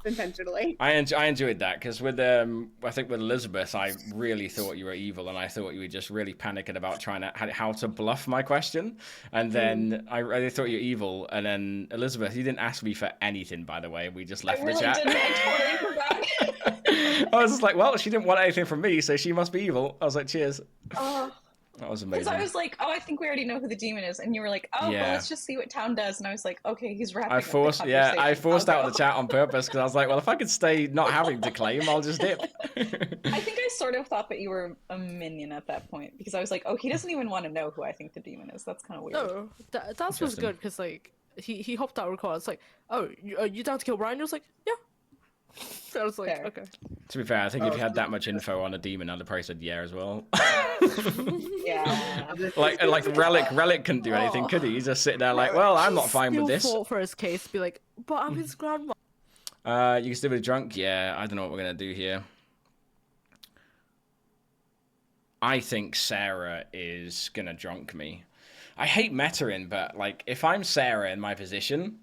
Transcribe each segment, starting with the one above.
intentionally. I enjoyed that because with I think with Elizabeth, I really thought you were evil, and I thought you were just really panicking about trying to how to bluff my question, and then I really thought you were evil, and then Elizabeth, you didn't ask me for anything, by the way. We just left the chat. Didn't. I totally forgot. I was just like, well, she didn't want anything from me, so she must be evil. I was like, cheers. That was amazing. Because I was like, oh, I think we already know who the demon is, and you were like, oh, Yeah. well, let's just see what Town does, and I was like, okay, he's wrapping I up the forced conversation. out the chat on purpose because I was like, well, if I could stay not having to claim, I'll just dip. I think I sort of thought that you were a minion at that point because I was like, oh, he doesn't even want to know who I think the demon is. That's kind of weird. No, that was good because like he hopped out of the car. It's like, oh, you down to kill Brian? I was like, yeah. I was like, Fair. okay. To be fair, I think if you had that much info on a demon, I'd have probably said yeah as well. Yeah. like Relic couldn't do anything, could he? He's just sitting there like, well, I'm not fine with this. Fought for his case, be like, but I'm his grandma. You can still be drunk? Yeah, I don't know what we're gonna do here. I think Sarah is gonna drunk me. I hate metaing, but like, if I'm Sarah in my position,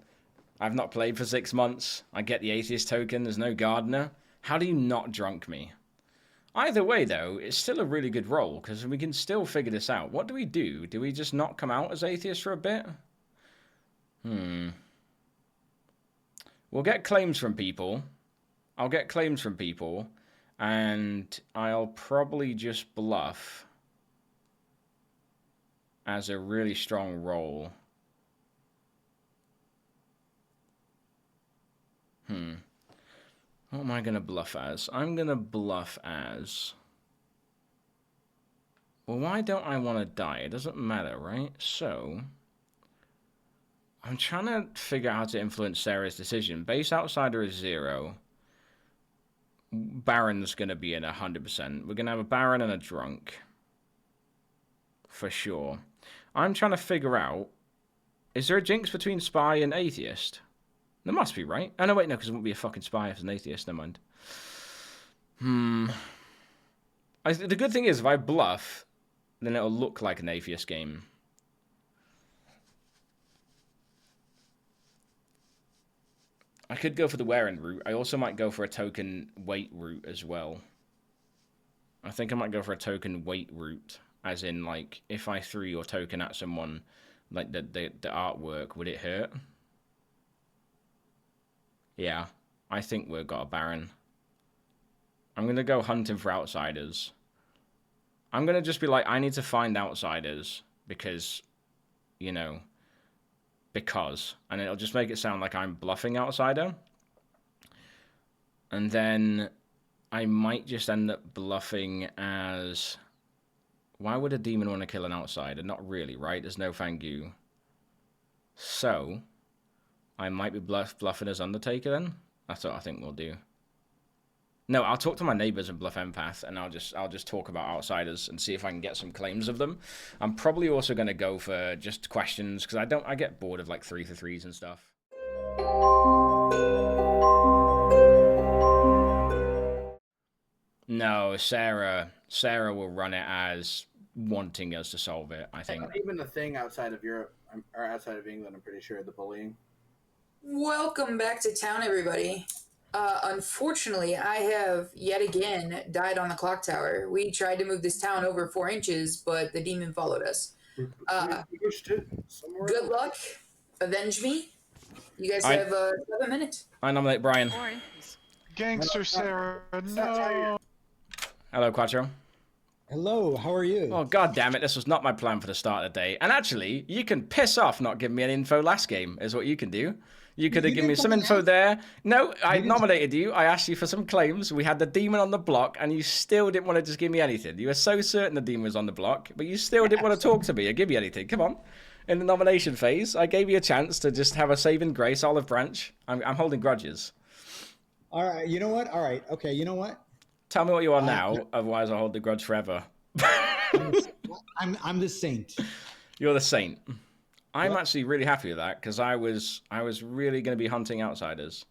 I've not played for 6 months, I get the Atheist token, there's no Gardener. How do you not drunk me? Either way, though, it's still a really good roll, because we can still figure this out. What do we do? Do we just not come out as Atheist for a bit? We'll get claims from people. I'll get claims from people, and I'll probably just bluff as a really strong roll. What am I going to bluff as? I'm going to bluff as... Well, why don't I want to die? It doesn't matter, right? So... I'm trying to figure out how to influence Sarah's decision. Base outsider is 0. Baron's going to be in 100%. We're going to have a Baron and a drunk. For sure. I'm trying to figure out... Is there a jinx between Spy and Atheist? There must be, right? Oh, no, wait, no, because it wouldn't be a fucking spy if it's an atheist. Never mind. The good thing is, if I bluff, then it'll look like an atheist game. I could go for the wearing route. I also might go for a token wait route as well. I think I might go for a token wait route. As in, like, if I threw your token at someone, like the artwork, would it hurt? Yeah, I think we've got a Baron. I'm going to go hunting for outsiders. I'm going to just be like, I need to find outsiders because, you know, because. And it'll just make it sound like I'm bluffing outsider. And then I might just end up bluffing as... Why would a demon want to kill an outsider? Not really, right? There's no Fangu. So... I might be bluffing as Undertaker then. That's what I think we'll do. No, I'll talk to my neighbors and bluff Empath, and I'll just talk about outsiders and see if I can get some claims of them. I'm probably also going to go for just questions because I get bored of like 3-for-3s and stuff. No, Sarah will run it as wanting us to solve it, I think. Not even a thing outside of Europe or outside of England, I'm pretty sure, the bullying. Welcome back to town, everybody. Unfortunately, I have yet again died on the Clocktower. We tried to move this town over 4 inches, but the demon followed us. Good luck. Avenge me. You guys have 7 minutes. I nominate Brian. Gangster Sarah, no. Hello, Quattro. Hello, how are you? Oh, god damn it, this was not my plan for the start of the day. And actually, you can piss off not giving me any info last game, is what you can do. You could have given me some info there. No, I nominated you. I asked you for some claims. We had the demon on the block, and you still didn't want to just give me anything. You were so certain the demon was on the block, but you still didn't want to talk to me or give me anything. Come on. In the nomination phase, I gave you a chance to just have a saving grace, olive branch. I'm holding grudges. All right, you know what? All right, okay, you know what? Tell me what you are now, otherwise I'll hold the grudge forever. I'm the saint. You're the saint. I'm actually really happy with that because I was really going to be hunting outsiders.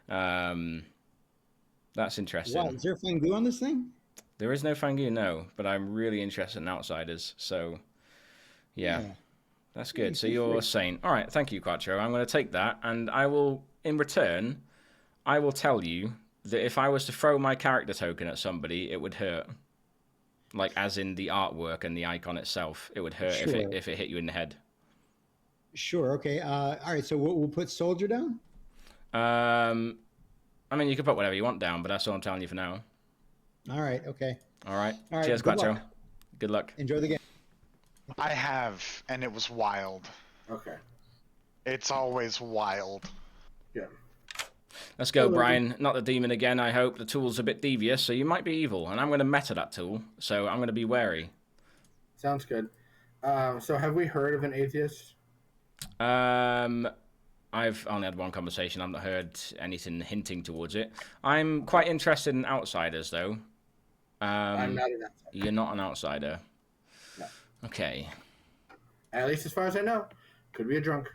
That's interesting. Wow, is there a Fangu on this thing? There is no Fangu, no, but I'm really interested in outsiders. So, yeah. That's good. So you're a saint. All right, thank you, Quattro. I'm going to take that, and I will, in return, I will tell you that if I was to throw my character token at somebody, it would hurt. Like, as in the artwork and the icon itself, it would hurt Sure. if it hit you in the head. Sure. Okay. All right. So we'll put soldier down. I mean, you can put whatever you want down, but that's all I'm telling you for now. All right. Okay. All right. All right. Cheers, Good Quattro. luck. Good luck. Enjoy the game. I have, and it was wild. Okay. It's always wild. Yeah. Let's go, Hello. Brian. Not the demon again, I hope. The tool's a bit devious, so you might be evil, and I'm going to meta that tool, so I'm going to be wary. Sounds good. So have we heard of an atheist? I've only had one conversation. I've not heard anything hinting towards it. I'm quite interested in outsiders, though. I'm not an outsider. You're not an outsider. No. Okay. At least as far as I know. Could be a drunk.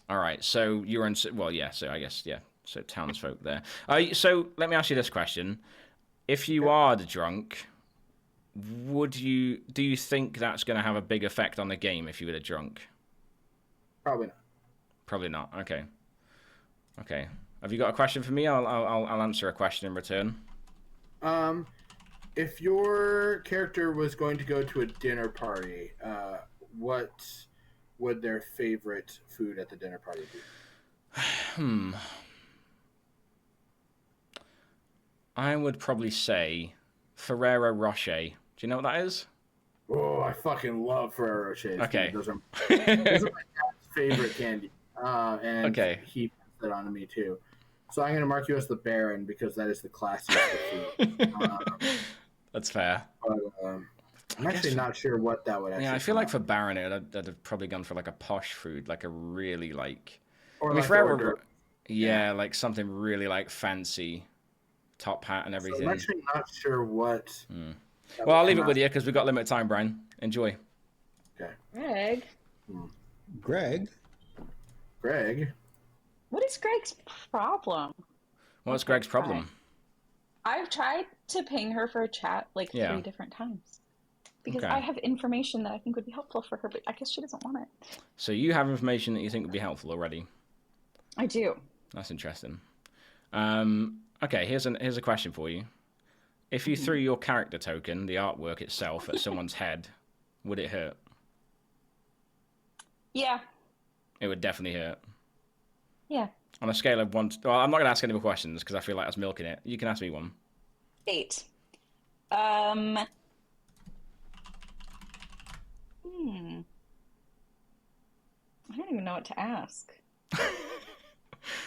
All right. So you're in. Well, yeah. So I guess yeah. So townsfolk there. So let me ask you this question: if you are the drunk, do you think that's going to have a big effect on the game if you were the drunk? Probably not. Probably not. Okay. Okay. Have you got a question for me? I'll answer a question in return. If your character was going to go to a dinner party, what would their favorite food at the dinner party be? I would probably say Ferrero Rocher. Do you know what that is? Oh, I fucking love Ferrero Rochers. Okay. Those are my dad's favorite candy. And Okay. he passed that on to me too. So I'm going to mark you as the Baron because that is the classiest of food. That's fair. But I'm actually not sure what that would actually Yeah, I feel like come for Baron, I'd have probably gone for like a posh food, like a really like. up. Or I mean, like Ferrero, order. yeah, like something really like fancy, top hat and So everything. I'm actually not sure what. that Well, I'll would leave it come with out. you because we've got limited time, Brian. Enjoy. Okay. Greg, Greg. Greg. what is Greg's problem? What's Okay, Greg's problem? I've tried to ping her for a chat like Yeah. 3 different times because Okay. I have information that I think would be helpful for her, but I guess she doesn't want it. So you have information that you think would be helpful already. I do. That's interesting. Okay, here's a question for you. If you threw your character token, the artwork itself, at someone's head, would it hurt? Yeah. It would definitely hurt. Yeah. On a scale of 1 to... Well, I'm not going to ask any more questions because I feel like that's milking it. You can ask me one. 8. I don't even know what to ask.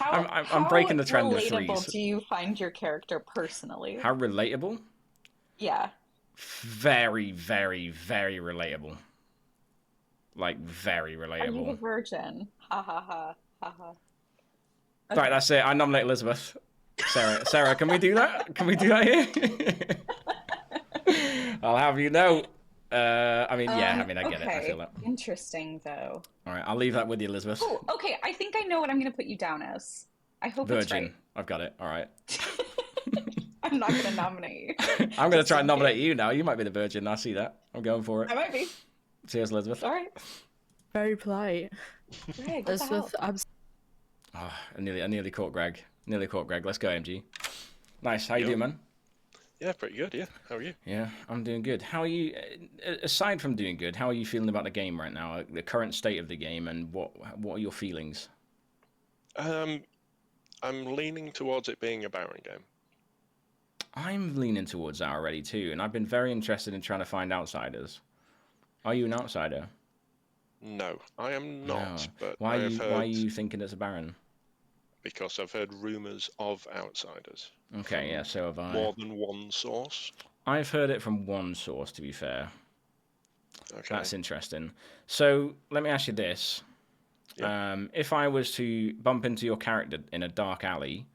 I'm breaking the trend of relatable threes. do you find your character personally? How relatable? Yeah. Very, very, very relatable. Like, very Are you a relatable. virgin? Ha ha ha ha ha. Right, that's it. I nominate Elizabeth. Sarah, can we do that? Can we do that here? I'll have you know. I mean, yeah, I get it. I feel that. Interesting, though. All right, I'll leave that with you, Elizabeth. Oh, okay. I think I know what I'm going to put you down as. I hope it's Virgin. right. I've got it. All right. I'm not going to nominate you. I'm going to try and nominate you now. You might be the virgin. I see that. I'm going for I it. might be. Cheers, Elizabeth. All right. Very polite. Greg, what the hell? Elizabeth, Oh, I nearly caught Greg. Nearly caught Greg. Let's go, MG. Nice. How you doing, man? Yeah, pretty good, yeah. How are you? Yeah, I'm doing good. How are you? Aside from doing good, how are you feeling about the game right now? The current state of the game, and what are your feelings? I'm leaning towards it being a Baron game. I'm leaning towards that already too, and I've been very interested in trying to find outsiders. Are you an outsider? No, I am not, No. but Why I have heard, are you thinking it's a Baron? because I've heard rumours of outsiders. Okay, yeah, so have I. More than one source. I've heard it from one source, to be fair. Okay. That's interesting. So let me ask you this: if I was to bump into your character in a dark alley,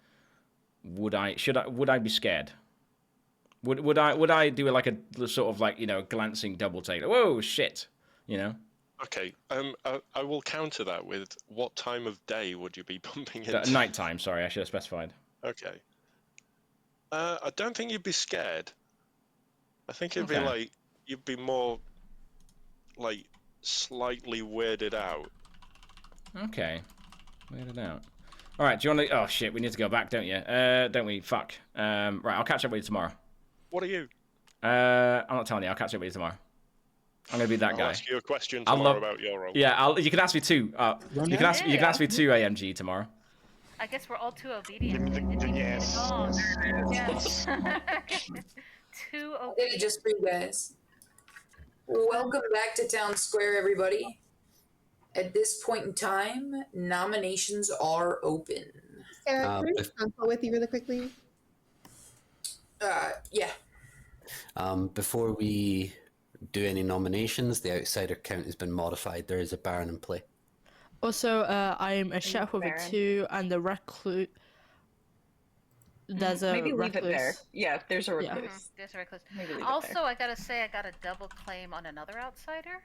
would I be scared? Would I do like a sort of like, you know, glancing double take? Whoa, shit, you know? Okay, I will counter that with what time of day would you be bumping into? Nighttime. Sorry, I should have specified. Okay. I don't think you'd be scared. I think it'd be Okay. like, you'd be more like slightly weirded out. Okay, weirded out. All right, do you want to? Oh shit, we need to go back, don't you? Don't we? Fuck. Right, I'll catch up with you tomorrow. What are you? I'm not telling you. I'll catch up with you tomorrow. I'm gonna be that I'll guy. ask you a question I'll tomorrow love- about your role. Yeah, you can ask me too. You can ask. You can ask me too, AMG tomorrow. I guess we're all too obedient. Give me the yes. Oh, yes. Too I did it obedient. just for you guys. Welcome back to Town Square, everybody. At this point in time, nominations are open. Sarah, can I just consult with you really quickly? Yeah. Before we do any nominations, the outsider count has been modified. There is a Baron in play. Also, I'm a chef with a Baron. 2 and a recluse. There's a Maybe leave it there. recluse. Yeah, there's a Yeah. recluse. There's a recluse. Maybe leave it Also, I gotta say, I got a double claim on another outsider.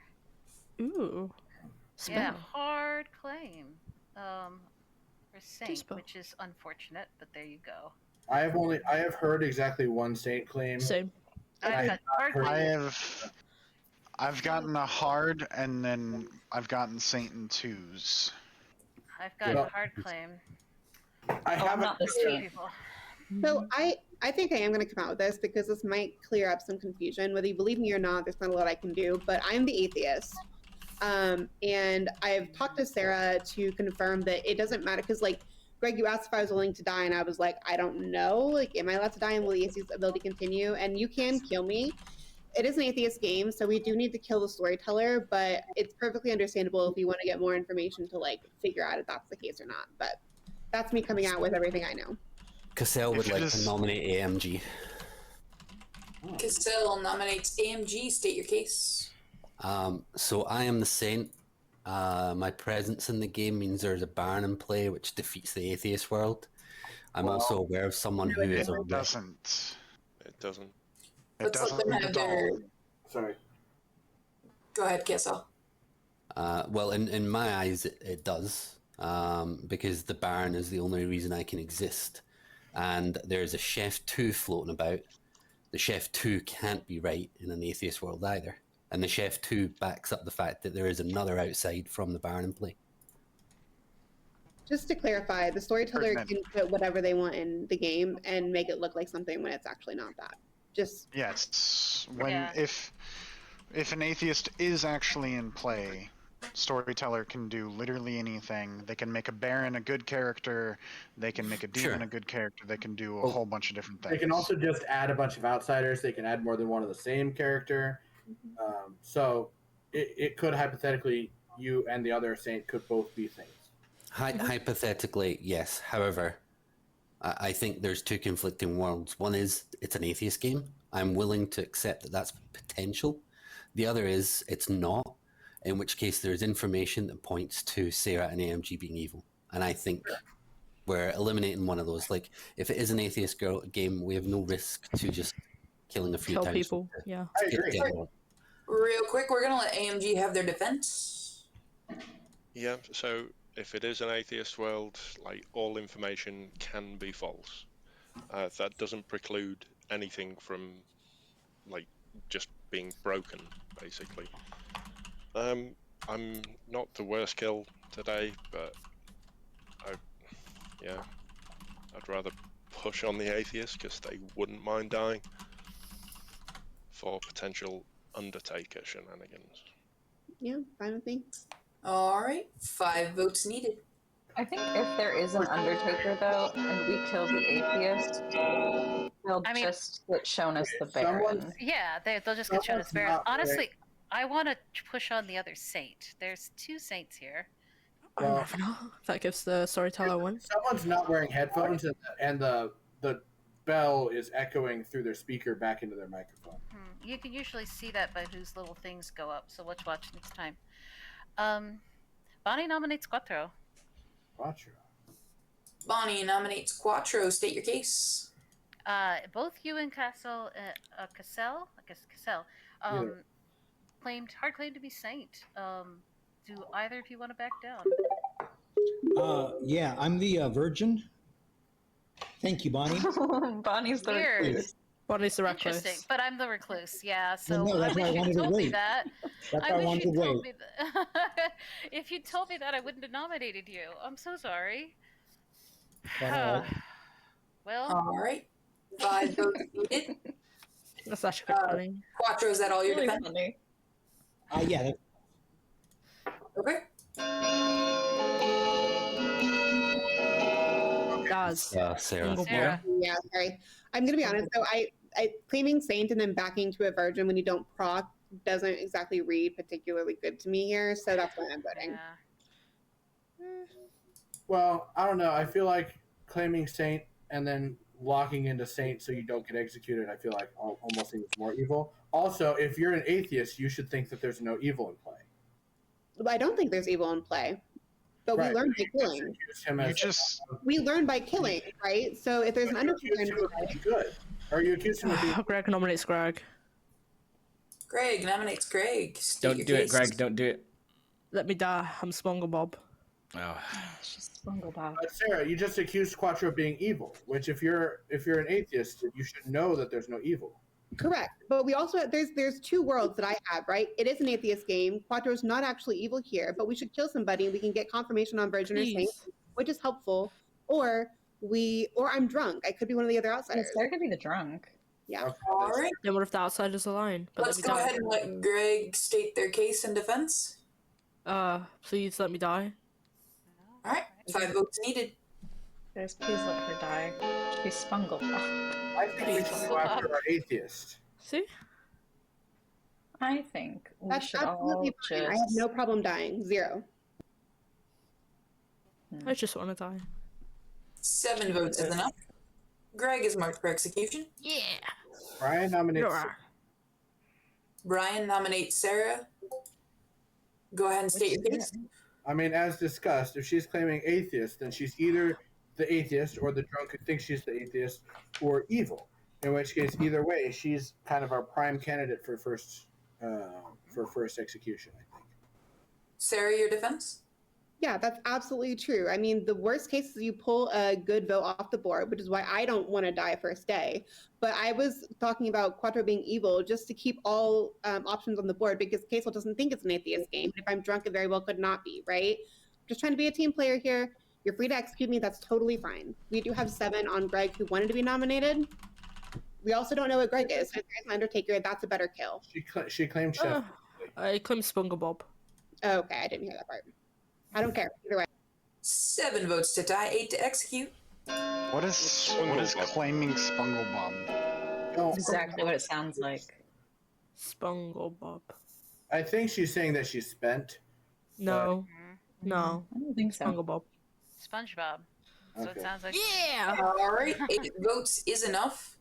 Ooh. Yeah, Spell. hard claim. For Saint, spell. which is unfortunate, but there you go. I have heard exactly one Saint claim. Same. I've got hard claim. I've gotten a hard, and then I've gotten Saint in 2s. I've got Yeah. a hard claim. I I'm haven't. not the Two Saint. people. So I think I am going to come out with this because this might clear up some confusion. Whether you believe me or not, there's not a lot I can do. But I'm the atheist, and I've talked to Sarah to confirm that it doesn't matter. Because like Greg, you asked if I was willing to die, and I was like, I don't know. Like, am I allowed to die, and will the atheist ability continue? And you can kill me. It is an atheist game, so we do need to kill the storyteller. But it's perfectly understandable if you want to get more information to like figure out if that's the case or not. But that's me coming out with everything I know. Cassell would If it like is- to nominate AMG. Castell nominates AMG. State your case. So I am the Saint. My presence in the game means there's a Baron in play, which defeats the atheist world. I'm also aware of someone who is a It doesn't. It doesn't. It Let's let doesn't them have at their. all. Sorry. Go ahead, Castell. well, in my eyes, it does, because the Baron is the only reason I can exist. And there's a Chef 2 floating about. The Chef 2 can't be right in an atheist world either. And the Chef 2 backs up the fact that there is another outside from the Baron in play. Just to clarify, the storyteller Pertinent. can put whatever they want in the game and make it look like something when it's actually not that. Just Yes. When Yeah. if an atheist is actually in play, storyteller can do literally anything. They can make a Baron a good character. They can make a demon Sure. a good character. They can do a whole bunch of different things. They can also just add a bunch of outsiders. They can add more than one of the same character. So it could hypothetically, you and the other Saint could both be Saints. Hypothetically, yes. However, I think there's two conflicting worlds. One is it's an atheist game. I'm willing to accept that that's potential. The other is it's not, in which case there's information that points to Sarah and AMG being evil. And I think we're eliminating one of those. Like, if it is an atheist game, we have no risk to just killing a few Kill times. people. Yeah. I agree. Real quick, we're gonna let AMG have their defense. Yeah, so if it is an atheist world, like all information can be false. That doesn't preclude anything from like just being broken, basically. I'm not the worst kill today, but I'd rather push on the atheist because they wouldn't mind dying for potential Undertaker shenanigans. yeah, fine with me. All right, 5 votes needed. I think if there is an Undertaker, though, and we kill the atheist, they'll just get shown as the Baron. Yeah, they'll just get shown as Someone's Baron. not Honestly, I want to push on the other Saint. There's 2 Saints here. Well- I never know. That gives the storyteller one. Someone's not wearing headphones, and the bell is echoing through their speaker back into their microphone. You can usually see that by whose little things go up, so let's watch next time. Bonnie nominates Quattro. Quattro. Bonnie nominates Quattro. State your case. Both you and Cassell, Cassell, hard claim to be Saint. Do either of you want to back down? Yeah, I'm the virgin. Thank you, Bonnie. Bonnie's the Weird. recluse. Bonnie's the Interesting, recluse. but I'm the recluse. Yeah, so no, that's I why I wish wanted you to told me wait. that. That's I why I wish wanted you to told wait. me that. If you told me that, I wouldn't have nominated you. I'm so sorry. Well, All right. 5 votes needed. That's actually quite funny. Quattro, is that all your Really defense? funny. Yeah. Okay. Daz. Sarah. Single Sarah. boy. Yeah, sorry. I'm gonna be honest though. I claiming saint and then backing to a virgin when you don't proc doesn't exactly read particularly good to me here. So that's why I'm voting. Yeah. Well, I don't know. I feel like claiming saint and then locking into saint so you don't get executed, I feel like almost seems more evil. Also, if you're an atheist, you should think that there's no evil in play. I don't think there's evil in play, but Right. we learn by killing. We learn by killing, right? So if there's an undertaker in play, good. Or you accuse him of being Greg nominates Greg. Greg nominates Greg. State Don't your do it, case. Greg. Don't do it. Let me die. I'm SpongeBob. Oh. Sarah, you just accused Quattro of being evil, which if you're an atheist, you should know that there's no evil. correct. But we also there's two worlds that I have, right? It is an atheist game. Quattro's not actually evil here, but we should kill somebody and we can get confirmation on virgin or saint, which is helpful. Or I'm drunk. I could be one of the other outsiders. There could be the drunk. Yeah. All right. Then what if the outsider's a lion? But Let's go ahead and let Greg state their case in defense. Please let me die. All right. 5 votes needed. There's please let her die. She's Spungle. I think we should go after our atheist. See? I think we That's should absolutely all fine. just... I have no problem dying. 0. I just want to die. 7 votes is enough. Greg is marked for execution. Yeah. Brian nominates. Brian nominates Sarah. Go ahead and state your case. I mean, as discussed, if she's claiming atheist, then she's either the atheist or the drunk who thinks she's the atheist, or evil. In which case, either way, she's kind of our prime candidate for first execution, I think. Sarah, your defense? Yeah, that's absolutely true. I mean, the worst case is you pull a good vote off the board, which is why I don't want to die first day. But I was talking about Quattro being evil just to keep all options on the board because Casel doesn't think it's an atheist game. If I'm drunk, it very well could not be, right? Just trying to be a team player here. You're free to execute me. That's totally fine. We do have 7 on Greg who wanted to be nominated. We also don't know what Greg is. So if there's an Undertaker, that's a better kill. She claimed chef. I claim SpongeBob. Oh, okay, I didn't hear that part. I don't care. Either way. 7 votes to tie, 8 to execute. What is claiming Spunglebob? That's exactly what it sounds like. SpongeBob. I think she's saying that she's spent. No. No. I don't think so. SpongeBob. SpongeBob. So it sounds like. Yeah! All right, 8 votes is enough.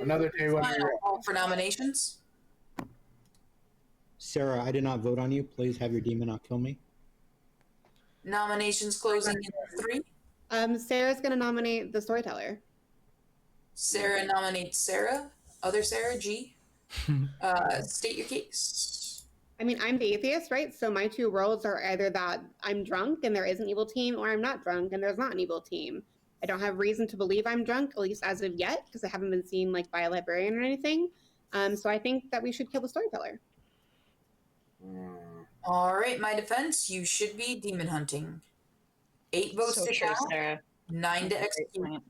Another day when Final call for nominations. Sarah, I did not vote on you. Please have your demon not kill me. Nominations closing in 3. Sarah's going to nominate the storyteller. Sarah nominates Sarah. Other Sarah, G. State your case. I mean, I'm the atheist, right? So my 2 worlds are either that I'm drunk and there is an evil team, or I'm not drunk and there's not an evil team. I don't have reason to believe I'm drunk, at least as of yet, because I haven't been seen like by a librarian or anything. So I think that we should kill the storyteller. All right, my defense, you should be demon hunting. 8 votes So to true, count, Sarah. 9 to execute.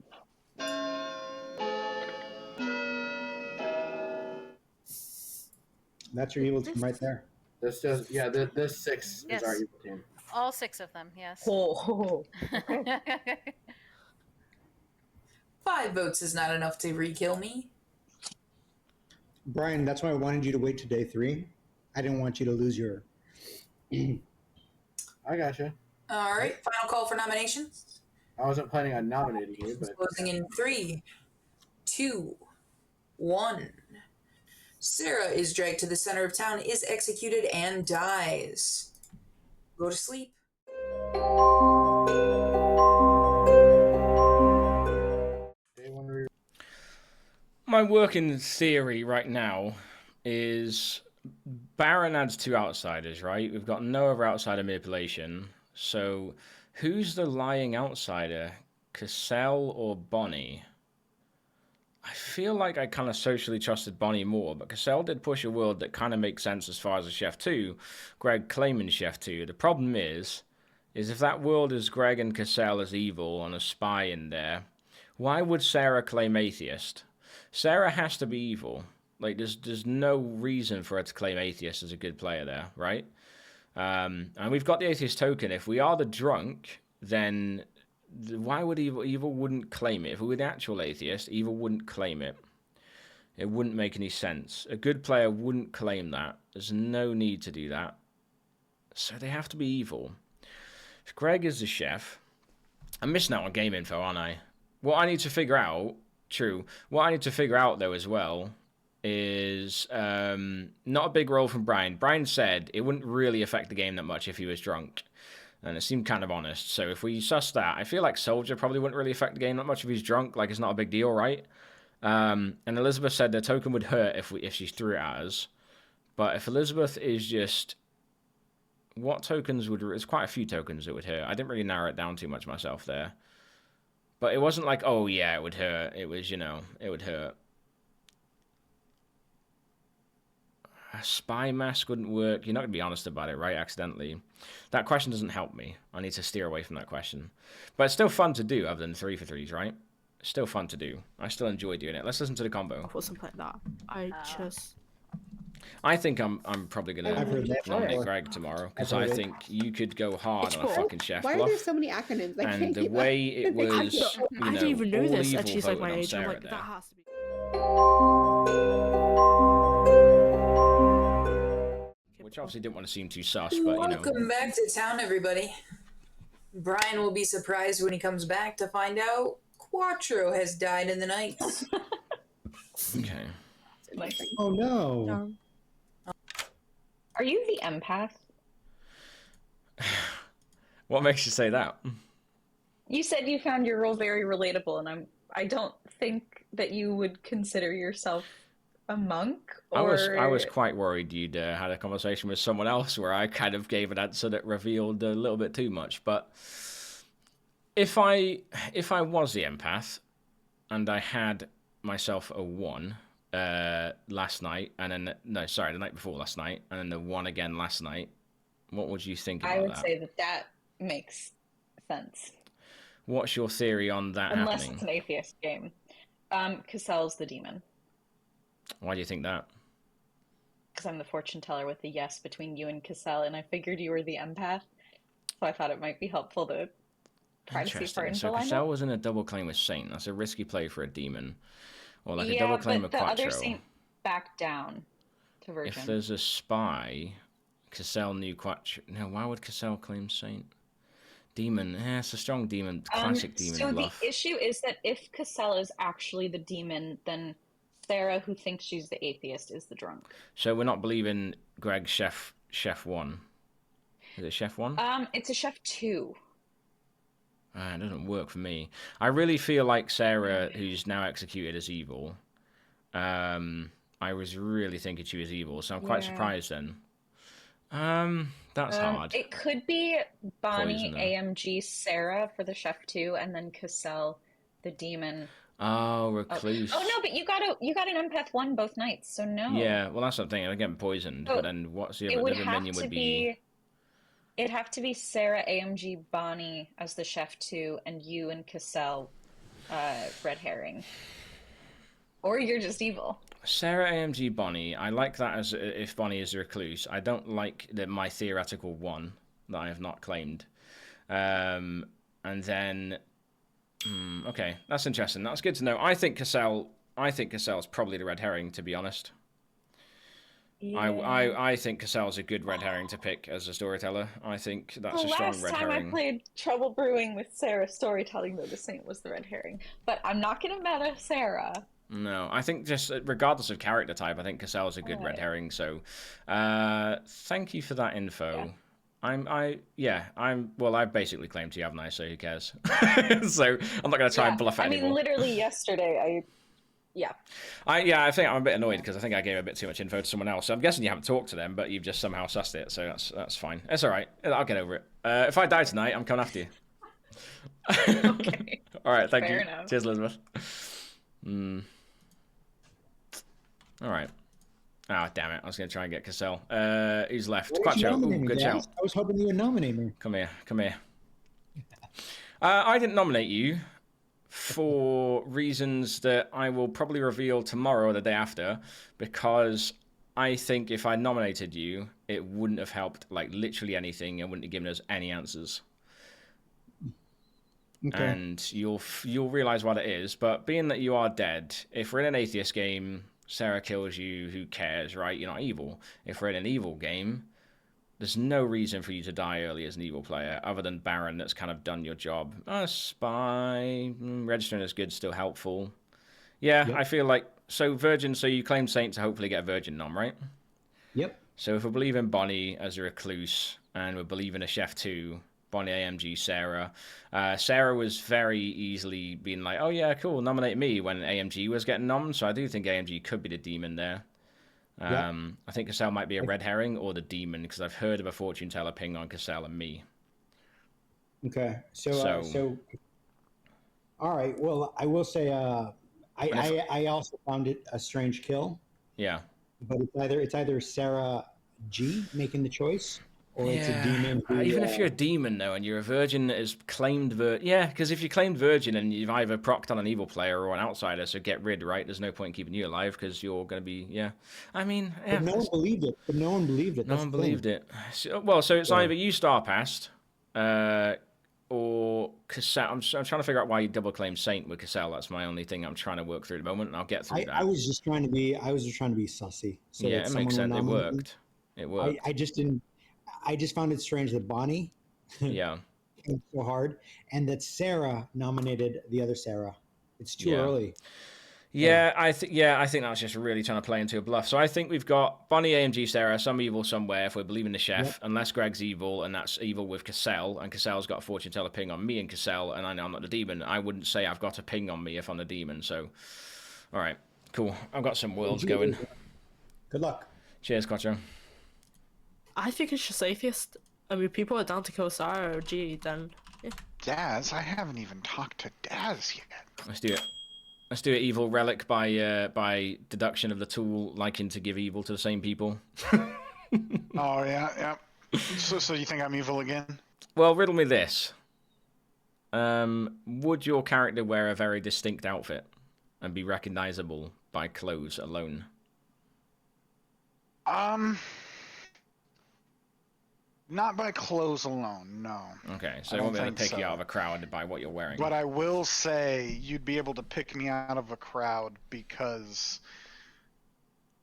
That's your evil team right there. This 6 Yes. is our evil team. All 6 of them, yes. Oh. 5 votes is not enough to re-kill me. Brian, that's why I wanted you to wait to day 3. I didn't want you to lose your... I gotcha. All right, final call for nominations. I wasn't planning on nominating you, but Closing in 3, 2, 1. Sarah is dragged to the center of town, is executed, and dies. Go to sleep. My working theory right now is Baron adds 2 outsiders, right? We've got no other outsider manipulation. So who's the lying outsider? Cassell or Bonnie? I feel like I kind of socially trusted Bonnie more, but Cassell did push a world that kind of makes sense as far as a Chef 2. Greg claiming Chef 2. The problem is is if that world is Greg and Cassell as evil and a spy in there, why would Sarah claim Atheist? Sarah has to be evil. Like, there's no reason for her to claim Atheist as a good player there, right? And we've got the Atheist token. If we are the drunk, then why would Evil wouldn't claim it? If we were the actual Atheist, Evil wouldn't claim it. It wouldn't make any sense. A good player wouldn't claim that. There's no need to do that. So they have to be evil. If Greg is the chef, I'm missing out on game info, aren't I? What I need to figure out, what I need to figure out, though, as well, is not a big role from Brian. Brian said it wouldn't really affect the game that much if he was drunk. And it seemed kind of honest. So if we suss that, I feel like Soldier probably wouldn't really affect the game that much if he's drunk. Like, it's not a big deal, right? And Elizabeth said the token would hurt if she threw it at us. But if Elizabeth is just... What tokens would... There's quite a few tokens that would hurt. I didn't really narrow it down too much myself there. But it wasn't like, oh, yeah, it would hurt. It was, you know, it would hurt. A spy mask wouldn't work. You're not going to be honest about it, right? Accidentally. That question doesn't help me. I need to steer away from that question. But it's still fun to do, other than 3 for 3s, right? It's still fun to do. I still enjoy doing it. Let's listen to the combo. I wasn't playing that. I think I'm probably going to nominate Greg tomorrow, because I think you could go hard on a fucking chef Why bluff. are there so many acronyms? And the way it was, I didn't even know this, and evil she's like voted my on age. I'm Sarah like, there. that has to be... Which obviously didn't want to seem too sus, but you know. Welcome back to town, everybody. Brian will be surprised when he comes back to find out Quattro has died in the night. Okay. Oh no. Are you the empath? What makes you say that? You said you found your role very relatable, and I don't think that you would consider yourself a monk. Or... I was quite worried you'd had a conversation with someone else where I kind of gave an answer that revealed a little bit too much. But if I was the empath and I had myself a 1 last night, and then the night before last night, and then the 1 again last night, what would you think about that? I would say that makes sense. What's your theory on that Unless happening? It's an atheist game. Cassell's the demon. Why do you think that? Because I'm the fortune teller with the yes between you and Cassell, and I figured you were the empath, so I thought it might be helpful to try to see if our So info lined Cassell up. was in a double claim with Saint. That's a risky play for a demon. Or like a Yeah, double claim but with the Quattro. other Saint backed down to Virgin. If there's a spy, Cassell knew Quattro. No, why would Cassell claim Saint? Demon. It's a strong demon. Classic demon so bluff. The issue is that if Cassell is actually the demon, then Sarah, who thinks she's the atheist, is the drunk. So we're not believing Greg Chef 1. Is it Chef 1? It's a Chef 2. It doesn't work for me. I really feel like Sarah, who's now executed as evil. I was really thinking she was evil, so I'm quite surprised then. That's hard. It could be Bonnie, Poison, AMG, Sarah for the Chef 2, and then Cassell, the demon. Oh, Recluse. Oh no, but you got an empath 1 both nights, so no. Yeah, well that's something. I'm getting poisoned, but then what's the other minion would be? It'd have to be Sarah, AMG, Bonnie as the Chef 2, and you and Cassell, red herring. Or you're just evil. Sarah, AMG, Bonnie. I like that as if Bonnie is a recluse. I don't like my theoretical 1 that I have not claimed. And then, okay, that's interesting. That's good to know. I think Cassell's probably the red herring, to be honest. Yeah. I think Cassell's a good red herring to pick as a storyteller. I think that's a strong red herring. Last time I played Trouble Brewing with Sarah storytelling, though, the Saint was the red herring. But I'm not going to meta Sarah. No, I think just regardless of character type, I think Cassell's a good red herring. So, thank you for that info. Yeah. I've basically claimed you, haven't I? So who cares? So I'm not going to try and bluff it anymore. I mean, literally yesterday, I think I'm a bit annoyed because I think I gave a bit too much info to someone else. So I'm guessing you haven't talked to them, but you've just somehow sussed it. So that's fine. It's all right. I'll get over it. If I die tonight, I'm coming after you. Okay. All right. Thank you. Enough. Cheers, Elizabeth. All right. Oh, damn it. I was going to try and get Cassell. Who's left? Why did you Quattro. nominate Ooh, me, good Daz? shout. I was hoping you would nominate me. Come here. Come here. I didn't nominate you for reasons that I will probably reveal tomorrow or the day after, because I think if I nominated you, it wouldn't have helped, like, literally anything and wouldn't have given us any answers. Okay. And you'll realize what it is. But being that you are dead, if we're in an atheist game, Sarah kills you, who cares, right? You're not evil. If we're in an evil game, there's no reason for you to die early as an evil player, other than Baron that's kind of done your job. Spy, registering as good, still helpful. Yeah, Yep. I feel like, so Virgin, so you claim Saint to hopefully get a Virgin nom, right? Yep. So if we believe in Bonnie as a recluse, and we believe in a Chef too, Bonnie, AMG, Sarah. Sarah was very easily being like, oh yeah, cool, nominate me when AMG was getting nommed, so I do think AMG could be the demon there. Yeah. I think Cassell might be a red herring or the demon, because I've heard of a fortune teller ping on Cassell and me. Okay. So all right. Well, I will say, I also found it a strange kill, Yeah. but it's either Sarah G making the choice, or it's a demon. Even if you're a demon, though, and you're a virgin that is claimed yeah, because if you claimed virgin and you've either procced on an evil player or an outsider, so get rid, right? There's no point in keeping you alive because you're going to be, I mean, yeah. But no one believed it. No one believed it. So it's either you star passed, or Cassell. I'm trying to figure out why you double claim Saint with Cassell. That's my only thing I'm trying to work through at the moment, and I'll get through that. I was just trying to be sussy. So yeah, it makes sense. It worked. It worked. I just didn't. I just found it strange that Bonnie yeah came so hard, and that Sarah nominated the other Sarah. It's too early. Yeah, I think that's just really trying to play into a bluff. So I think we've got Bonnie, AMG, Sarah, some evil somewhere if we're believing the chef, unless Greg's evil, and that's evil with Cassell, and Cassell's got a fortune teller ping on me and Cassell, and I know I'm not the demon. I wouldn't say I've got a ping on me if I'm the demon. So, all right, cool. I've got some worlds going. Good luck. Cheers, Quattro. I think it's just Atheist. I mean, people are down to kill Sarah or G, then... Yeah. Daz? I haven't even talked to Daz yet. Let's do it. Let's do it. Evil relic by deduction of the tool liking to give evil to the same people. Oh, yeah. So you think I'm evil again? Well, riddle me this. Would your character wear a very distinct outfit and be recognizable by clothes alone? Not by clothes alone, no. Okay, so I won't be able to pick you out of a crowd by what you're wearing. But I will say you'd be able to pick me out of a crowd because...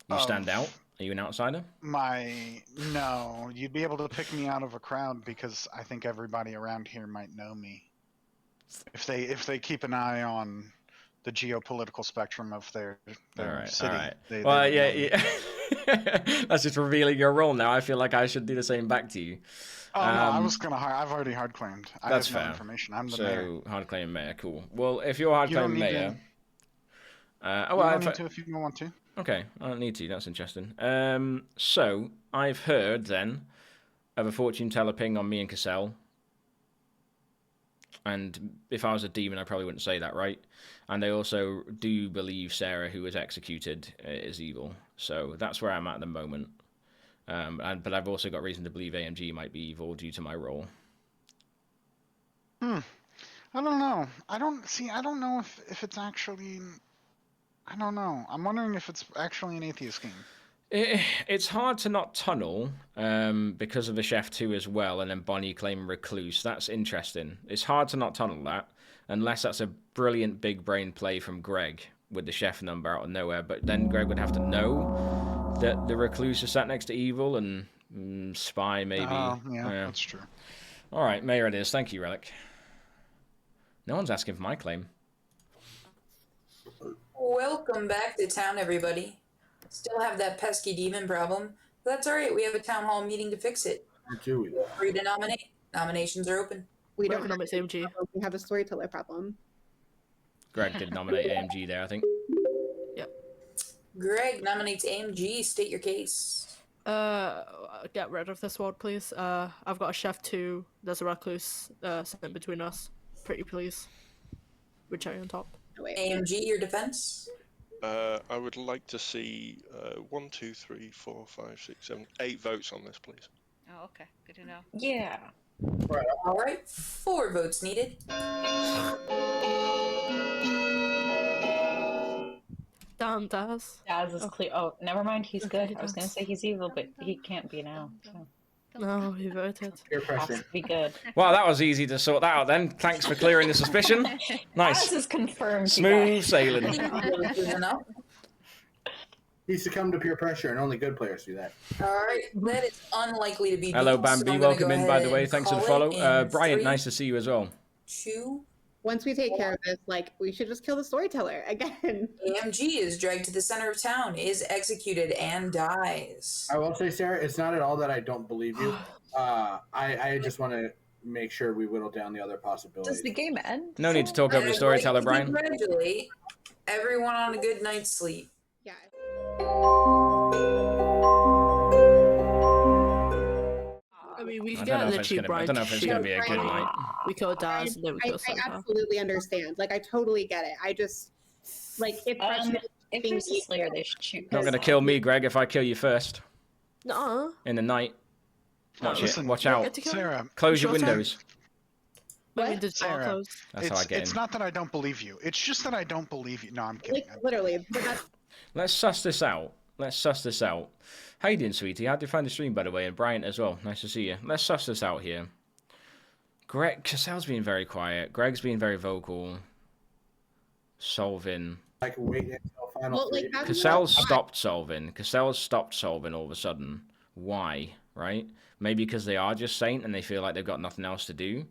You stand out? Are you an outsider? No, you'd be able to pick me out of a crowd because I think everybody around here might know me. If they keep an eye on the geopolitical spectrum of their city. All right. Yeah. That's just revealing your role now. I feel like I should do the same back to you. Oh, no, I was going to hire... I've already hard claimed. That's have no fair. information. I'm the mayor. So, hard claim mayor, cool. Well, if you're hard claim mayor... you don't need to if you don't want to. Okay, I don't need to. That's interesting. So, I've heard, then, of a fortune teller ping on me and Cassell. And if I was a demon, I probably wouldn't say that, right? And they also do believe Sarah, who was executed, is evil. So that's where I'm at the moment. But I've also got reason to believe AMG might be evil due to my role. I don't know. I don't know if it's actually... I don't know. I'm wondering if it's actually an Atheist game. It's hard to not tunnel because of the Chef 2 as well, and then Bonnie claim Recluse. That's interesting. It's hard to not tunnel that, unless that's a brilliant big brain play from Greg with the Chef number out of nowhere. But then Greg would have to know that the Recluse is sat next to Evil and Spy, maybe. Yeah, that's true. All right, Mayor it is. Thank you, Relic. No one's asking for my claim. Welcome back to town, everybody. Still have that pesky demon problem. But that's all right. We have a town hall meeting to fix it. Do we? Feel free to nominate. Nominations are open. We don't nominate AMG. We have a storyteller problem. Greg did nominate AMG there, I think. Yep. Greg nominates AMG. State your case. Get rid of this word, please. I've got a Chef 2. There's a Recluse sitting between us. Pretty please. With cherry on top. AMG, your defense? I would like to see 1, 2, 3, 4, 5, 6, 7, 8 votes on this, please. Oh, okay. Good to know. Yeah. All right, 4 votes needed. Damn, Daz. Daz is clear. Oh, never mind. He's Okay, good. I was gonna say he's evil, but he can't be now. So. No, he voted. Peer Has pressure. to be good. Well, that was easy to sort that out then. Thanks for clearing the suspicion. Nice. Daz is confirmed. you Smooth guys. sailing. This is enough. He succumbed to peer pressure, and only good players do that. All right, that is unlikely to be. Hello, beat, so Bambi. I'm gonna Welcome go in, by ahead the way. and Thanks for the call it follow. in Bryant, 3, nice to see you as well. 2. Once we take care of this, like, we should just kill the storyteller again. AMG is dragged to the center of town, is executed, and dies. I will say, Sarah, it's not at all that I don't believe you. I just want to make sure we whittle down the other possibilities. Does the game end? No need to talk over the I'd storyteller, like to Brian. congratulate everyone on a good night's sleep. Yeah. I mean, we I can don't get know if it's literally gonna. I Brian don't know to if it's shoot. gonna be a good night. We kill Daz and then we kill I Sarah. absolutely understand. Like, I totally get it. I just, like, it frustrates If there's a Slayer, they should shoot. Not gonna kill me, Greg, if I kill you first No. in the night. Watch it. Listen, Watch Get out. to kill Sarah, Close your Short term. windows. My windows are Sarah, closed. That's how I get it's in. not that I don't believe you. It's just that I don't believe you. No, I'm kidding. like, literally. But that's, Let's suss this out. Let's suss this out. How you doing, sweetie? How'd you find the stream, by the way? And Bryant as well. Nice to see you. Let's suss this out here. Cassell's being very quiet. Greg's being very vocal. Solving. Like, wait until final well, like, three. that's Cassell's stopped solving. Cassell's stopped solving all of a sudden. Why? Right? Maybe because they are just Saint and they feel like they've got nothing else to do.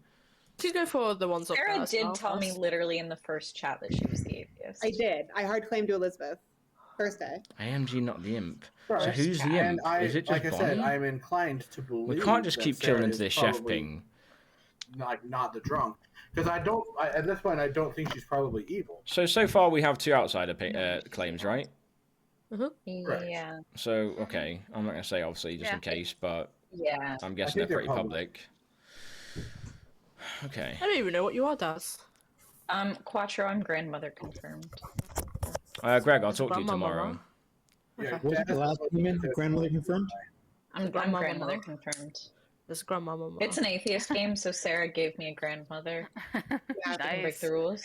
She's going for the ones up there. Sarah as did well tell me first. literally in the first chat that she was the atheist. I did. I hard claimed to Elizabeth. First day. AMG, not the imp. So First, who's the and imp? Is it just like I said, Bonnie? I'm inclined to believe. We can't just that keep Sarah killing into is this chef probably ping. not the drunk, because at this point I don't think she's probably evil. So far we have 2 outsider claims, right? Yeah. So, okay. I'm not going to say obviously just Yeah. in case, but Yeah. I'm I guessing think they're they're pretty public. Okay. I don't even know what you are, Daz. Quattro, I'm grandmother confirmed. Greg, I'll talk to you Grandma, tomorrow. mama. Yeah, Was it the last human? Grandmother confirmed? I'm Grandma, grandmother mama. confirmed. There's grandma, mama. It's an atheist game, so Sarah gave me a grandmother. Yeah, I can break Nice. the rules.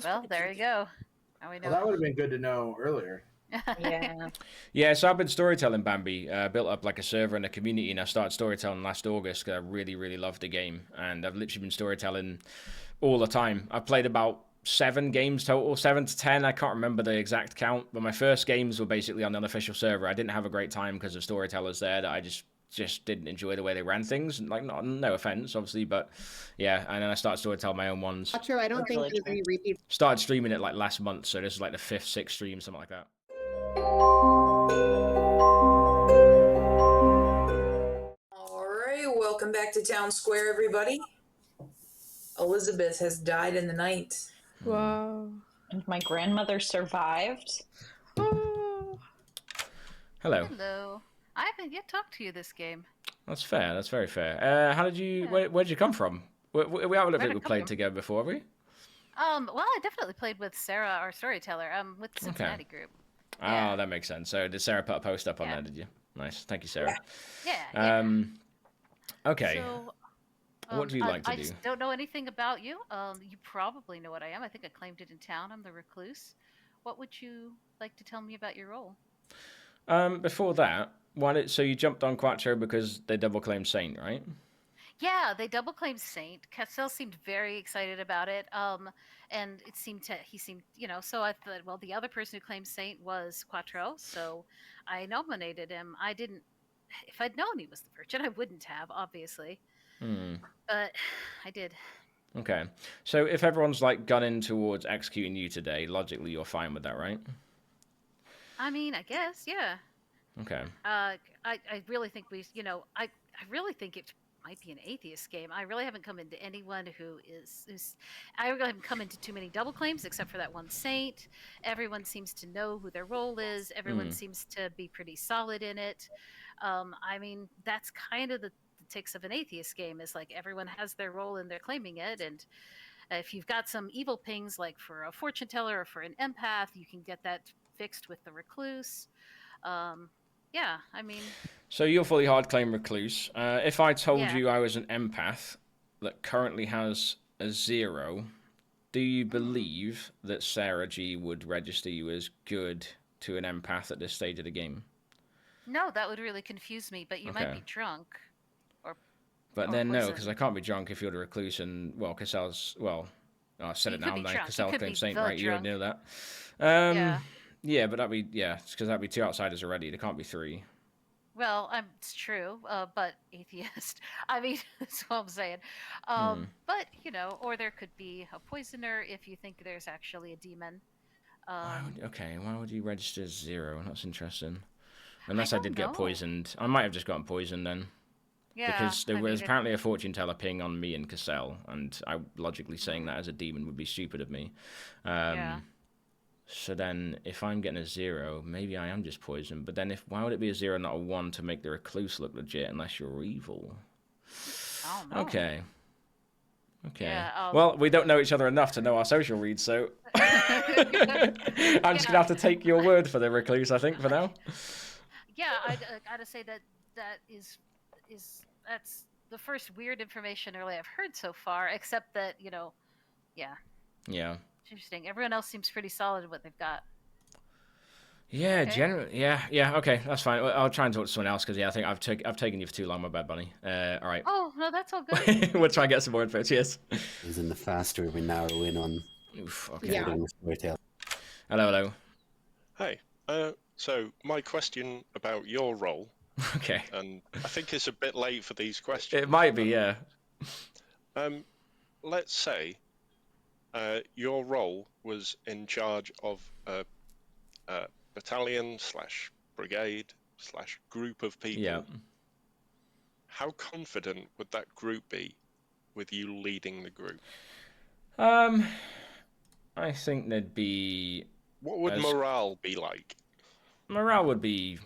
Well, there you go. Now we know. Well, that would have been good to know earlier. Yeah. Yeah, so I've been storytelling Bambi. Built up like a server and a community, and I started storytelling last August because I really, really loved the game. And I've literally been storytelling all the time. I've played about 7 games total, 7 to 10. I can't remember the exact count, but my first games were basically on the unofficial server. I didn't have a great time because of storytellers there that I just didn't enjoy the way they ran things. Like, no offense, obviously, but yeah. And then I started storytelling my own ones. Quattro, I don't That's think really there's any repeats. Started streaming it like last month, so this is like the 5th, 6th stream, something like that. All right, welcome back to Town Square, everybody. Elizabeth has died in the night. Wow. And my grandmother survived. Oh. Hello. Hello. I haven't yet talked to you this game. That's fair. That's very fair. How did you? Where'd you come from? We haven't Where'd I come played from? together before, have we? Well, I definitely played with Sarah, our storyteller, with the Cincinnati group. Oh, Yeah. that makes sense. So did Sarah put a post up on Yeah. there? Did you? Nice. Thank you, Sarah. Yeah. Okay. So, What do you like to I do? just don't know anything about you. You probably know what I am. I think I claimed it in town. I'm the recluse. What would you like to tell me about your role? Before that, so you jumped on Quattro because they double claimed Saint, right? Yeah, they double claimed Saint. Cassell seemed very excited about it. And he seemed, so I thought, well, the other person who claimed Saint was Quattro, so I nominated him. If I'd known he was the Virgin, I wouldn't have, obviously. But I did. Okay. So if everyone's like gunning towards executing you today, logically you're fine with that, right? I mean, I guess, yeah. Okay. I really think I really think it might be an atheist game. I really haven't come into anyone I really haven't come into too many double claims except for that one Saint. Everyone seems to know who their role is. Everyone seems to be pretty solid in it. I mean, that's kind of the ticks of an atheist game, is like everyone has their role and they're claiming it, and If you've got some evil pings, like for a fortune teller or for an empath, you can get that fixed with the recluse. Yeah, I mean. So you're fully hard claim recluse. If I told Yeah. you I was an empath that currently has a 0, do you believe that Sarah G would register you as good to an empath at this stage of the game? No, that would really confuse me, but you might be drunk. But or then no, poisoned. because I can't be drunk if you're the recluse and, well, Cassell's, well, I said You it could now, be I'm like, drunk. You Cassell could claims be Saint, the right? You already drunk. know that. Yeah. Yeah, but that'd be, yeah, it's because that'd be 2 outsiders already. There can't be 3. Well, it's true, but atheist. I mean, that's what I'm saying. But, you know, or there could be a poisoner if you think there's actually a demon. Why would you register 0? That's interesting. Unless I don't did get know. poisoned. I might have just gotten poisoned then. Yeah. Because there was apparently a fortune teller ping on me and Cassell, and I logically saying that as a demon would be stupid of me. Yeah. So then, if I'm getting a 0, maybe I am just poisoned. But then, why would it be a 0, not a 1, to make the recluse look legit unless you're evil? I don't know. Okay. Yeah, well, we don't know each other enough to know our social reads, so I'm just gonna have to take your word for the recluse, I think, for now. Yeah, I gotta say that's the first weird information really I've heard so far. Except that yeah. Yeah. Interesting. Everyone else seems pretty solid in what they've got. Yeah, Okay. generally, yeah. Okay, that's fine. I'll try and talk to someone else because I think I've taken you for too long, my bad, Bunny. All right. Oh no, that's all good. We'll try and get some more info. Cheers. Isn't the faster we narrow in on Okay. Yeah. storytelling. Hello. Hey, so my question about your role, Okay. and I think it's a bit late for these questions. It might be, yeah. Let's say your role was in charge of a battalion / brigade / group of people. Yeah. How confident would that group be with you leading the group? I think there'd be... What would morale be like? Morale would be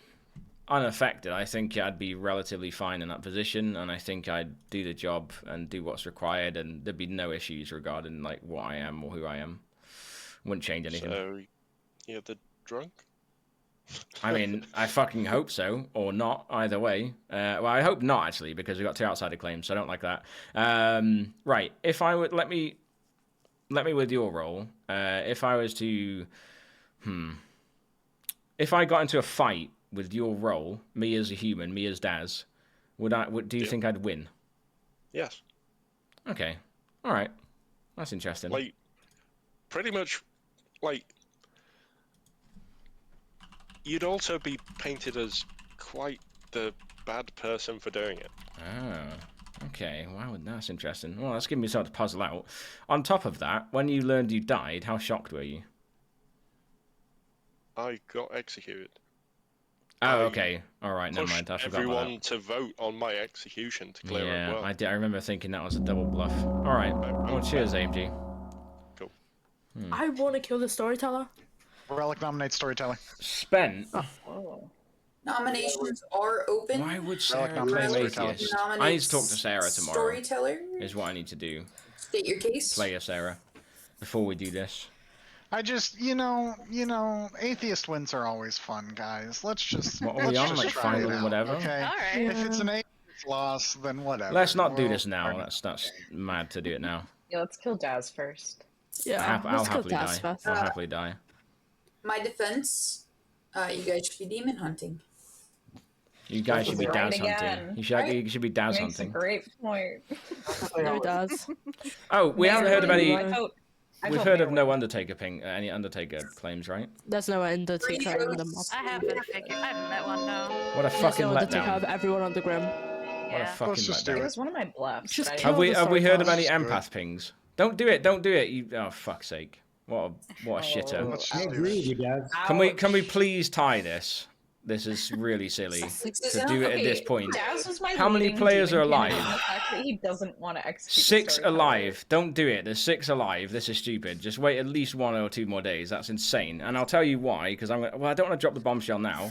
unaffected. I think I'd be relatively fine in that position, and I think I'd do the job and do what's required, and there'd be no issues regarding like what I am or who I am. Wouldn't change anything. So, you're the drunk? I mean, I fucking hope so, or not, either way. Well, I hope not, actually, because we've got 2 outsider claims, so I don't like that. Right, if I would... Let me with your role. If I was to... If I got into a fight with your role, me as a human, me as Daz, do you think I'd win? Yes. Okay. All right. That's interesting. Like, pretty much, like... You'd also be painted as quite the bad person for doing it. Ah, okay. Wow, that's interesting. Well, that's giving me something to puzzle out. On top of that, when you learned you died, how shocked were you? I got executed. Oh, okay. All right, never mind. I forgot about everyone to vote on my execution to clear yeah, it well. I remember thinking that was a double bluff. All right. Well, cheers, AMG. Cool. I want to kill the storyteller. Relic nominates storyteller. Spent. Oh. Nominations are open. Why would Relic Sarah nominates claim storyteller. atheist? I need to talk to Sarah tomorrow. Storyteller. Is what I need to do. State your case. Play a Sarah before we do this. I just, atheist wins are always fun, guys. Let's just. What are we let's on, just like, try final it and out, whatever? Okay. All right. If it's an atheist loss, then whatever. Let's not do We'll- this now. That's mad to do it now. Yeah, let's kill Daz first. Yeah, I'll let's kill happily die. Taz first. I'll happily die. My defense. You guys should be demon hunting. You guys should be Right Daz hunting. again. You should be Daz Makes a hunting. great point. No, it does. Oh, we haven't heard of any. I We've vote heard of Mayor no Undertaker any Undertaker claims, right? There's no Undertaker in the mob. I haven't figured. I haven't met one. No. What a There's fucking no Undertaker letdown. of everyone on the grim. What a Yeah. fucking Let's just do letdown. It was one of my bluffs. Just but I- kill Have the we heard of any Storyteller. empath pings? Don't do it. Don't do it. You, oh fuck's sake! What a shitter. Let's I just do agree it. with you, Daz. Can we please tie this? This is really silly to do it at this point. Daz was my How many leading players are demon king, alive? and The fact that he doesn't want to execute the 6 storyteller. alive. Don't do it. There's 6 alive. This is stupid. Just wait at least 1 or 2 more days. That's insane. And I'll tell you why. Because I don't want to drop the bombshell now.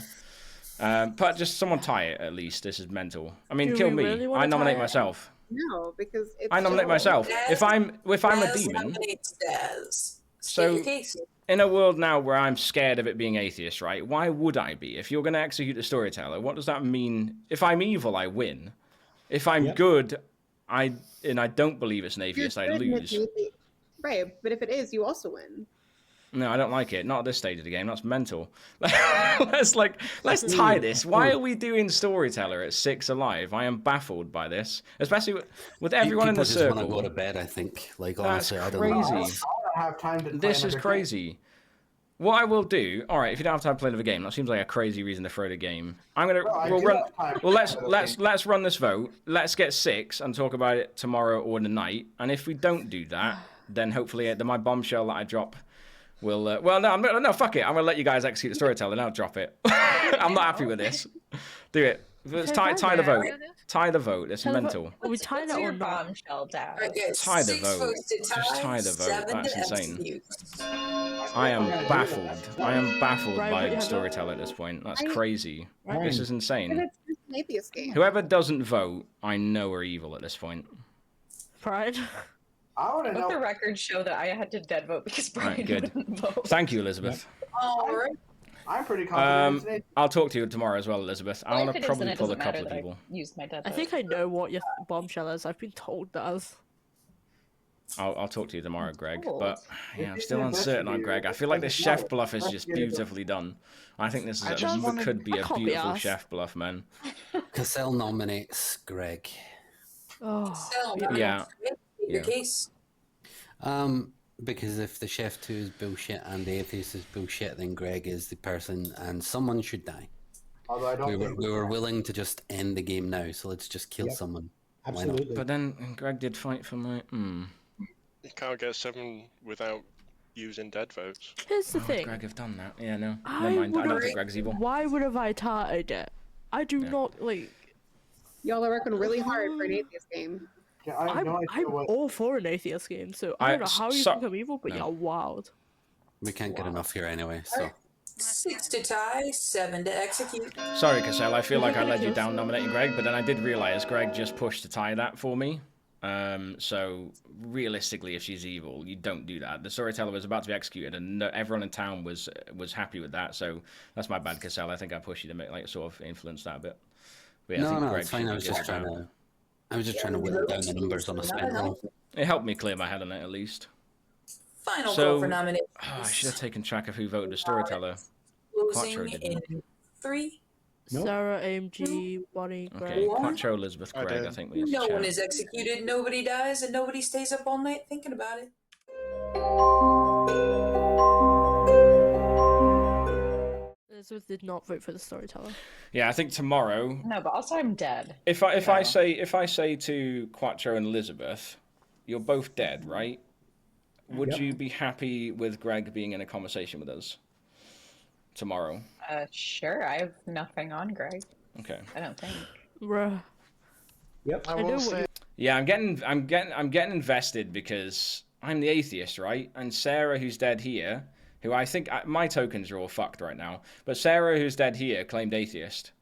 But just someone tie it at least. This is mental. I mean, Do kill we me. really wanna I nominate tie it? myself. No, because it's I nominate myself. If I'm a Daz demon, nominates Daz. So- State your case. in a world now where I'm scared of it being atheist, right? Why would I be? If you're going to execute the storyteller, what does that mean? If I'm evil, I win. If I'm good, I don't believe it's an atheist, I good and it's lose. an atheist. Right, but if it is, you also win. No, I don't like it. Not at this stage of the game. That's mental. let's tie this. Why are we doing storyteller at 6 alive? I am baffled by this, especially with everyone in the People just want circle. to go to bed, I think. Like, That's honestly, I don't crazy. know. I don't have time to play This is another game. crazy. What I will do, all right, if you don't have time to play another game, that seems like a crazy reason to throw the game. I'm gonna No, I we'll do run. have time to Well, play let's another let's game. let's run this vote. Let's get 6 and talk about it tomorrow or tonight. And if we don't do that, then hopefully my bombshell that I drop will. Well, no, fuck it. I'm gonna let you guys execute the storyteller and I'll drop it. I'm not happy with this. Do it. Let's tie the vote. Tie the vote. It's mental. Are we tying it or your not? bombshell down? All right, guys. Tie the 6 vote. votes to tie, Just tie the vote. 7 That's to insane. execute. I am baffled. I am baffled Right, by but the yeah, storyteller at this point. That's I- crazy. Right. This is And insane. it's just an atheist game. Whoever doesn't vote, I know are evil at this point. Pride. I want to Let the know. record show that I had to dead vote because Brian Right, good. wouldn't vote. Thank you, Elizabeth. All right. I'm pretty confident it's an atheist. I'll talk to you tomorrow as well, Elizabeth. I Well, want if to it is, then probably it pull a doesn't matter couple of that people. I used my dead I vote. think I know what your bombshell is. I've been told that as. I'll talk to you tomorrow, Greg. Cool. But yeah, I'm It's still an uncertain on investigator. Greg. I feel like this chef It's bluff is not just investigative. beautifully done. I think this I is just wanted- could be I a can't be beautiful arsed. chef bluff, man. Cassell nominates Greg. Oh. So, Yeah. Your Yeah. case. Because if the chef 2 is bullshit and the atheist is bullshit, then Greg is the person, and someone should die. Although I don't think We were willing to just end the game now, so let's just kill Yep. someone. Why not? Absolutely. But then Greg did fight for my. You can't get 7 without using dead votes. Here's the Why would thing. Greg have done that? Yeah, no. I Never mind. I don't would've- think Greg's evil. Why would have I tied it? I do Yeah. not like. Y'all are working really hard for an atheist game. Yeah, I have no idea I'm what. all for an atheist game, so I don't know how you so- think I'm evil, but no. you're wild. We can't get enough here anyway, so. Alright. 6 to tie, 7 to execute. Sorry, Cassell. I feel like I led you down nominating Greg, but then I did realize Greg just pushed to tie that for me. So realistically, if she's evil, you don't do that. The storyteller was about to be executed, and everyone in town was happy with that. So that's my bad, Cassell. I think I pushed you to make sort of influence that a bit. But yeah, I think No, Greg it's fine. should I be was good just at trying that. to. I was just trying to whittle down the numbers on a spent roll. It helped me clear my head on it at least. Final So- call for nominations. I should have taken track of who voted the storyteller. Closing Quattro didn't. in 3. Nope. Sarah, AMG, Bonnie, Okay, Greg. Quattro, Elizabeth, I Greg. I did. think we need to No one chat. is executed, nobody dies, and nobody stays up all night thinking about it. Elizabeth did not vote for the storyteller. Yeah, I think tomorrow. No, but also I'm dead. If I No. say to Quattro and Elizabeth, you're both dead, right? Would Yep. you be happy with Greg being in a conversation with us tomorrow? Sure, I have nothing on Greg. Okay. I don't think. Bruh. Yep. I I know will what say, Yeah, I'm getting invested because I'm the atheist, right? And Sarah, who's dead here, who I think my tokens are all fucked right now, but Sarah, who's dead here, claimed atheist.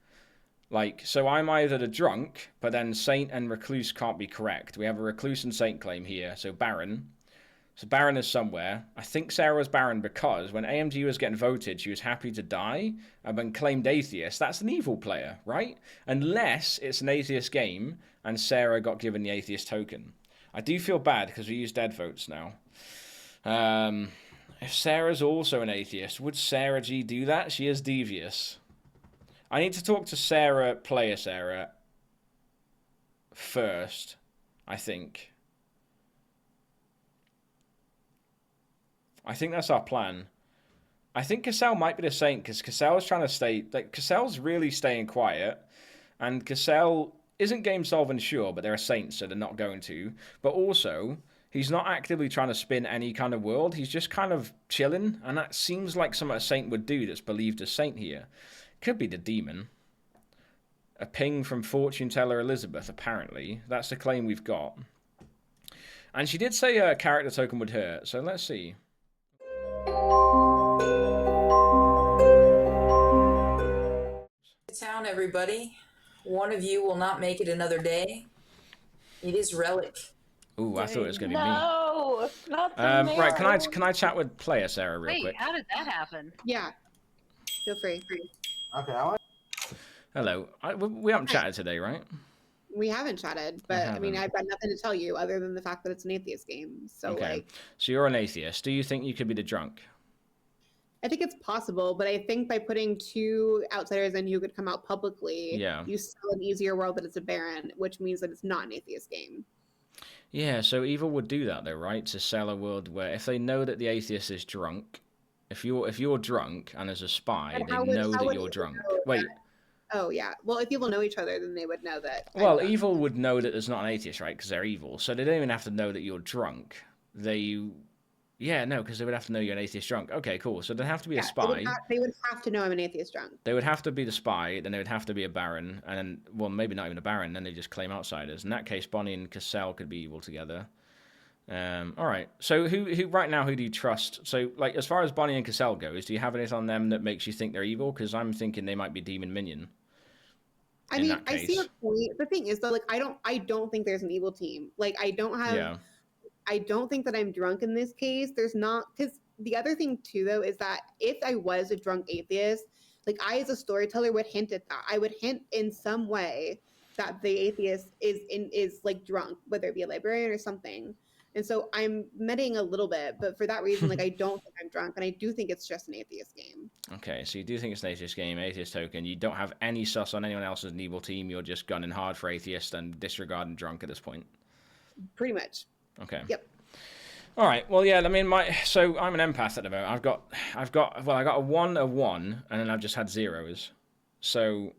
Like, so I'm either the drunk, but then Saint and Recluse can't be correct. We have a Recluse and Saint claim here, so Baron. So Baron is somewhere. I think Sarah was Baron because when AMG was getting voted, she was happy to die and then claimed atheist. That's an evil player, right? Unless it's an atheist game and Sarah got given the atheist token. I do feel bad because we use dead votes now. If Sarah's also an atheist, would Sarah G do that? She is devious. I need to talk to Sarah, player Sarah, first, I think. I think that's our plan. I think Cassell might be the Saint because Cassell's trying to stay... Like, Cassell's really staying quiet. And Cassell isn't game solving, sure, but they're a Saint, so they're not going to. But also, he's not actively trying to spin any kind of world. He's just kind of chilling. And that seems like something a Saint would do that's believed as Saint here. Could be the demon. A ping from fortune teller Elizabeth, apparently. That's the claim we've got. And she did say a character token would hurt, so let's see. Town, everybody. One of you will not make it another day. It is Relic. Ooh, I thought it was going to be me. No, not the Right, mayor. can I chat with player Sarah real Wait, quick? how did that happen? Yeah. Feel free. Okay, Hello. We haven't chatted today, right? We haven't chatted, but I mean, I've got nothing to tell you other than the fact that it's an atheist game. So, Okay. So you're an atheist. Do you think you could be the drunk? I think it's possible, but I think by putting two outsiders in who could come out publicly, you sell an easier world that it's a Baron, which means that it's not an atheist game. Yeah, so Evil would do that though, right? To sell a world where if they know that the atheist is drunk, if you're drunk and as a spy, they know that you're drunk. Wait. Oh yeah. Well, if people know each other, then they would know that. Well, Evil would know that there's not an atheist, right? Because they're evil, so they don't even have to know that you're drunk. Because they would have to know you're an atheist drunk. Okay, cool. So they'd have to be a spy. They would have to know I'm an atheist drunk. They would have to be the spy, then they would have to be a Baron, and then, well, maybe not even a Baron, then they just claim outsiders. In that case, Bonnie and Cassell could be evil together. All right. So who right now, who do you trust? So, like, as far as Bonnie and Cassell goes, do you have anything on them that makes you think they're evil? Because I'm thinking they might be demon minion. I mean, I see your point. The thing is, though, like, I don't think there's an evil team. Like, I don't have... Yeah. I don't think that I'm drunk in this case. There's not, because the other thing too, though, is that if I was a drunk atheist, like I as a storyteller would hint at that. I would hint in some way that the atheist is like drunk, whether it be a librarian or something. And so I'm medding a little bit, but for that reason, like I don't think I'm drunk, and I do think it's just an atheist game. Okay, so you do think it's an atheist game, atheist token. You don't have any sus on anyone else as an evil team. You're just gunning hard for atheist and disregarding drunk at this point. Pretty much. Okay. Yep. All right. Well, yeah. I mean, so I'm an empath at the moment. I got a 1, a 1, and then I've just had zeros. So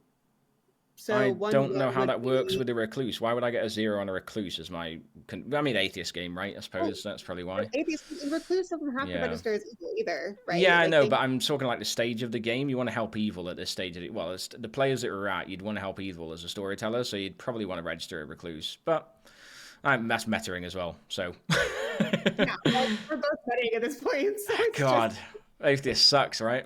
I don't know how that works with a recluse. Why would I get a 0 on a recluse as my? I mean, atheist game, right? I suppose that's probably why. Atheist recluse doesn't have to register as evil either, right? Yeah, I know, but I'm talking like the stage of the game. You want to help evil at this stage. Well, it's the players that we're at. You'd want to help evil as a storyteller, so you'd probably want to register a recluse, but. That's metaing as well, so. Yeah, well, we're both metaing at this point. So God, atheist sucks, right?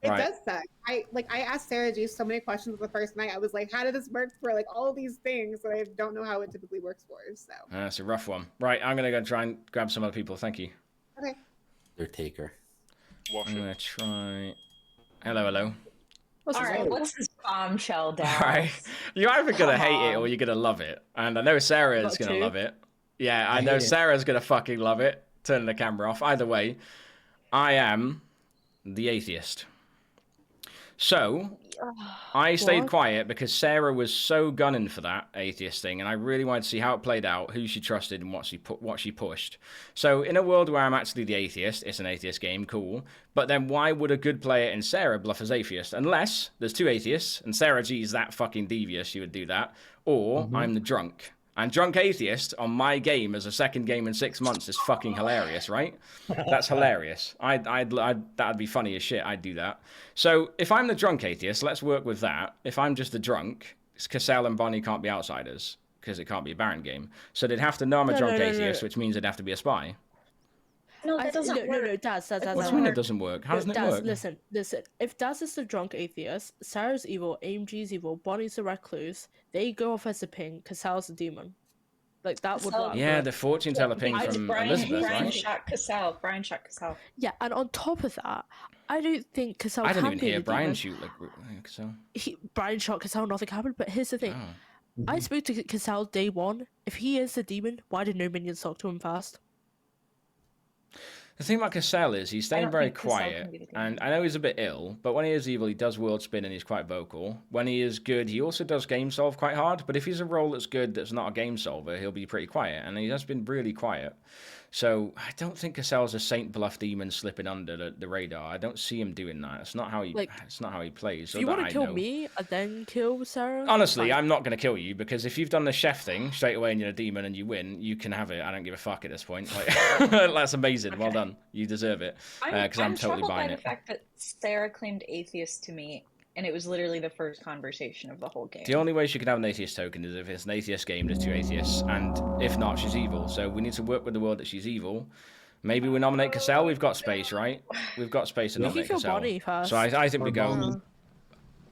It does suck. I asked Sarah G so many questions the first night. I was like, how did this work for like all of these things that I don't know how it typically works for? So. That's a rough one. Right, I'm gonna go try and grab some other people. Thank you. Okay. Their taker. I'm gonna try. Hello. All right, what's this bombshell down? All right. You're either going to hate it or you're going to love it. And I know Sarah's going to love it. Yeah, I know Sarah's going to fucking love it. Turning the camera off. Either way, I am the atheist. So, I stayed quiet because Sarah was so gunning for that atheist thing, and I really wanted to see how it played out, who she trusted, and what she pushed. So, in a world where I'm actually the atheist, it's an atheist game, cool. But then why would a good player in Sarah bluff as atheist? Unless there's two atheists, and Sarah G is that fucking devious, she would do that. Or I'm the drunk. And drunk atheist on my game as a second game in 6 months is fucking hilarious, right? That's hilarious. That'd be funny as shit. I'd do that. So if I'm the drunk atheist, let's work with that. If I'm just the drunk, Cassell and Bonnie can't be outsiders because it can't be a Baron game. So they'd have to know I'm a drunk atheist, which means they'd have to be a spy. No, that doesn't work. No, Daz. What do you mean it doesn't work? How doesn't it work? Listen. If Daz is the drunk atheist, Sarah's evil, AMG's evil, Bonnie's the recluse, they go off as a ping, Cassell's a demon. Like, that would work. Yeah, the fortune teller ping from Elizabeth, right? Brian shot Cassell. Yeah, and on top of that, I don't think Cassell can be I didn't even hear the Brian demon. shoot like Cassell. Brian shot Cassell, nothing happened, but here's the thing. I spoke to Cassell day one. If he is the demon, why did no minions talk to him fast? The thing about Cassell is he's staying very quiet, and I know he's a bit ill, but when he is evil, he does world spin and he's quite vocal. When he is good, he also does game solve quite hard, but if he's a role that's good that's not a game solver, he'll be pretty quiet, and he has been really quiet. So I don't think Cassell's a Saint Bluff demon slipping under the radar. I don't see him doing that. It's not how he plays. If you want to kill me and then kill Sarah? Honestly, I'm not going to kill you, because if you've done the chef thing straight away and you're a demon and you win, you can have it. I don't give a fuck at this point. Like, that's amazing. Okay. Well done. You deserve it. Because I'm totally buying it. The fact that Sarah claimed atheist to me, and it was literally the first conversation of the whole game. The only way she could have an atheist token is if it's an atheist game, there's two atheists, and if not, she's evil. So we need to work with the world that she's evil. Maybe we nominate Cassell. We've got space, right? We've got space to nominate Cassell. So I think we go.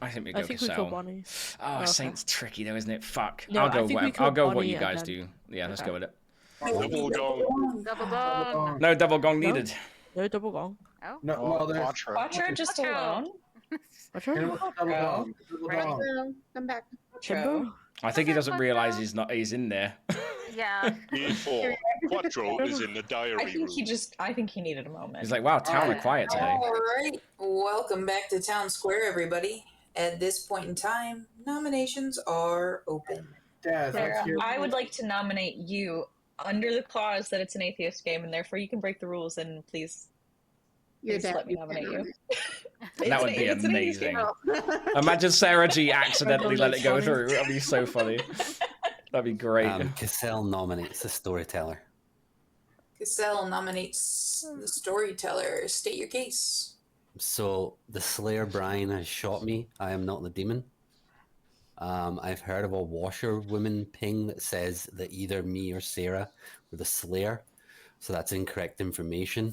I think we I go think we kill Cassell. Bonnie. Oh, Okay. Saint's tricky though, isn't it? Fuck. No, I'll I go. think we I'll kill go. What Bonnie you and guys then- do? Yeah, let's Okay. go with it. Double gong. Double gong. No double gong No. needed. No double gong. Oh. No, well, there's Quattro. Quattro just Quattro. alone? Quattro? double gong. Double Right. gong. So, come back. Timber? I think he What's doesn't that, realize Quattro? he's in there. Yeah. Before Quattro is in the diary room. I think he needed a moment. He's like, wow, town are Yeah. quiet today. All right, welcome back to Town Square, everybody. At this point in time, nominations are open. Daz, Sarah, let's hear. I would like to nominate you under the clause that it's an atheist game, and therefore you can break the rules and please You're Please dead. let me nominate you. That would be It's an atheist amazing. game. Imagine Sarah G accidentally let it go through. That'd be so funny. That'd be great. Cassell nominates the storyteller. Cassell nominates the storyteller. State your case. So the Slayer Brian has shot me. I am not the demon. I've heard of a washerwoman ping that says that either me or Sarah were the Slayer. So that's incorrect information.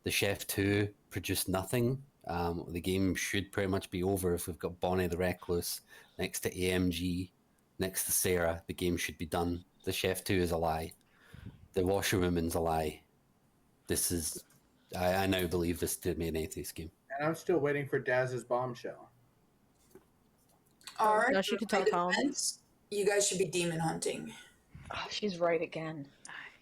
The Chef 2 produced nothing. The game should pretty much be over if we've got Bonnie the Recluse next to AMG, next to Sarah. The game should be done. The Chef 2 is a lie. The washerwoman's a lie. This is... I now believe this to be an atheist game. And I'm still waiting for Daz's bombshell. All right. No, she can tell Tom. You guys should be demon hunting. Oh, she's right again.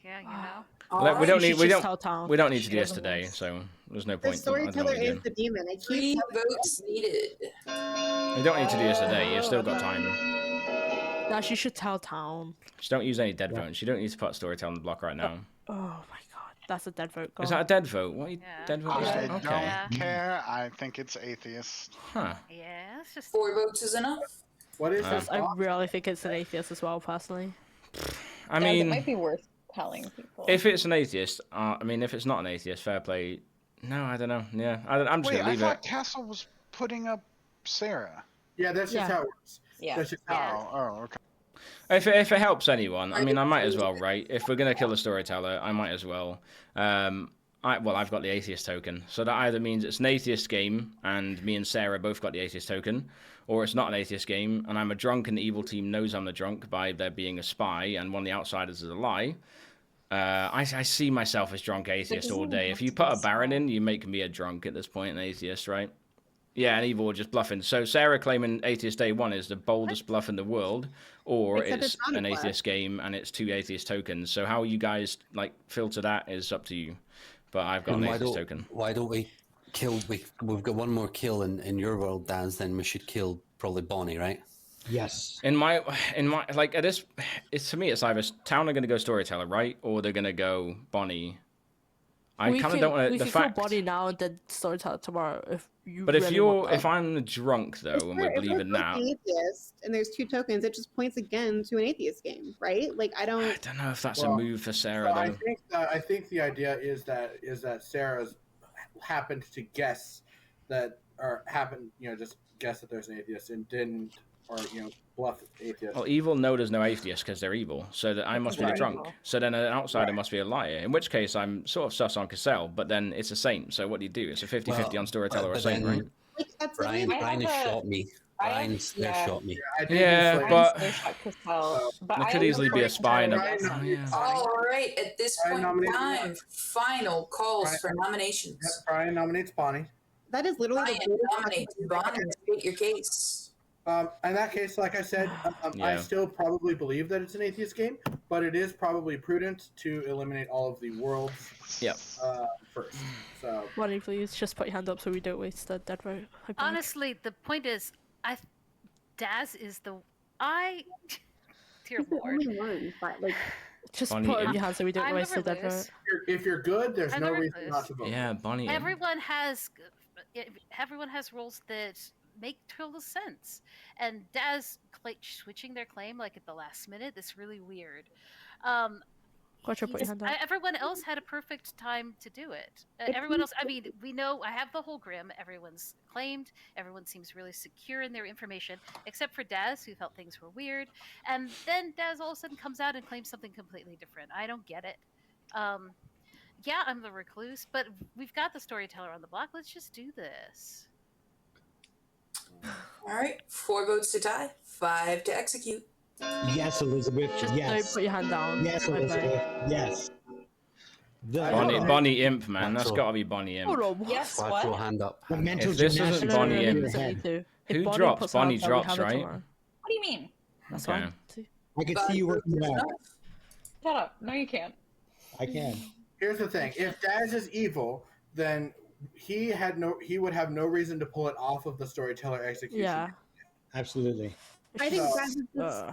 Yeah, you know. Look, we don't need we don't need to do this doesn't today, miss. so there's no The point. I don't know storyteller what we're is doing. the demon. I 3 keep votes needed. We don't need to do this today. You've still got time. No, she should tell town. Just don't use any dead votes. You don't need to put storytelling on the block right now. Oh my god, that's a dead vote. Go Is on. that a dead vote? What? Dead vote? I Okay. don't Yeah. care. I think it's atheist. Huh. Yeah, it's just 4 votes is enough. What is Uh, this? I really think it's an atheist as well, personally. I Guys, mean, it might be worth telling people. if it's an atheist, I mean, if it's not an atheist, fair play. No, I don't know. Yeah, I'm just Wait, gonna I leave thought it. Castle was putting up Sarah. Yeah, that's just Yeah. how it works. Yeah. That's just how Oh, okay. If it helps anyone, I mean, I might as well, right? If we're gonna kill the storyteller, I might as well. I've got the atheist token, so that either means it's an atheist game, and me and Sarah both got the atheist token, or it's not an atheist game, and I'm a drunk, and the evil team knows I'm the drunk by there being a spy, and one of the outsiders is a lie. I see myself as drunk atheist all day. If you put a Baron in, you make me a drunk at this point, an atheist, right? Yeah, and evil just bluffing. So Sarah claiming atheist day one is the boldest bluff in the world, or Except it's it's not a an bluff. atheist game and it's 2 atheist tokens. So how you guys like filter that is up to you. But I've got And an atheist token. why don't we kill? We've got one more kill in your world, Daz. Then we should kill probably Bonnie, right? Yes. In my like at this, it's to me it's either town are going to go storyteller, right, or they're going to go Bonnie. I kind of don't want to. We The can fact. kill Bonnie now and then storyteller tomorrow if you. But if really you're, want that. if I'm drunk though, and we're If believing both that, an atheist and there's 2 tokens, it just points again to an atheist game, right? Like I I don't. don't know if that's Well, a move for Sarah So though. I think the idea is that Sarah's happened to guess that, or happened, just guess that there's an atheist and didn't, or bluff atheist. Well, evil know there's no atheist because they're evil, so that I must be the Right. drunk. So then an outsider must be a liar. In which case, I'm sort of sus on Cassell, but then it's a saint. So what do you do? It's a 50-50 on storyteller or but saint, then right? Like, that's Brian I has have a- shot me. I have- Brian's there yeah. shot me. I think Yeah, it's like, but- Brian's shot Cassell, but There I could am easily be a spy in a. Brian Oh, yeah. All right, at this Brian point in nominates time, final calls Brian- for nominations. Yep, Brian nominates Bonnie. that is literally Brian the nominates Bonnie. State your case. In that case, like I said, I Yeah. still probably believe that it's an atheist game, but it is probably prudent to eliminate all of the worlds Yep. first. So Bonnie, please just put your hand up so we don't waste the dead vote. I beg. Honestly, the point is, Daz is the dear He's the lord. only one, but like Just Bonnie, put it in if- your hand so we don't I'm waste the the dead recluse. vote. if you're good, there's I'm no the reason not recluse. to vote. Yeah, Bonnie. Everyone has rules that make total sense, and Daz switching their claim like at the last minute. That's really weird. Quattro, put your hand up. Everyone else had a perfect time to do it. Everyone else, I mean, we know, I have the whole Grim. Everyone's claimed. Everyone seems really secure in their information, except for Daz, who felt things were weird. And then Daz all of a sudden comes out and claims something completely different. I don't get it. Yeah, I'm the recluse, but we've got the storyteller on the block. Let's just do this. All right, 4 votes to tie, 5 to execute. Yes, Elizabeth. Just yes. don't put your hand down. Yes, Bye-bye. Elizabeth. Yes. Bonnie Imp, man. That's got to be Bonnie Imp. Hold on, what? Yes, Quattro what? hand up. The mental If this gymnastics isn't No, Bonnie in Imp, your so head. you do. If Who Bonnie drops? puts Bonnie hands up, we drops, have it right? tomorrow. What do you mean? That's Okay. fine. too. I can see you working it out. Shut up. No, you can't. I can. Here's the thing: if Daz is evil, then he would have no reason to pull it off of the storyteller execution. Yeah. Absolutely. I think So- Daz is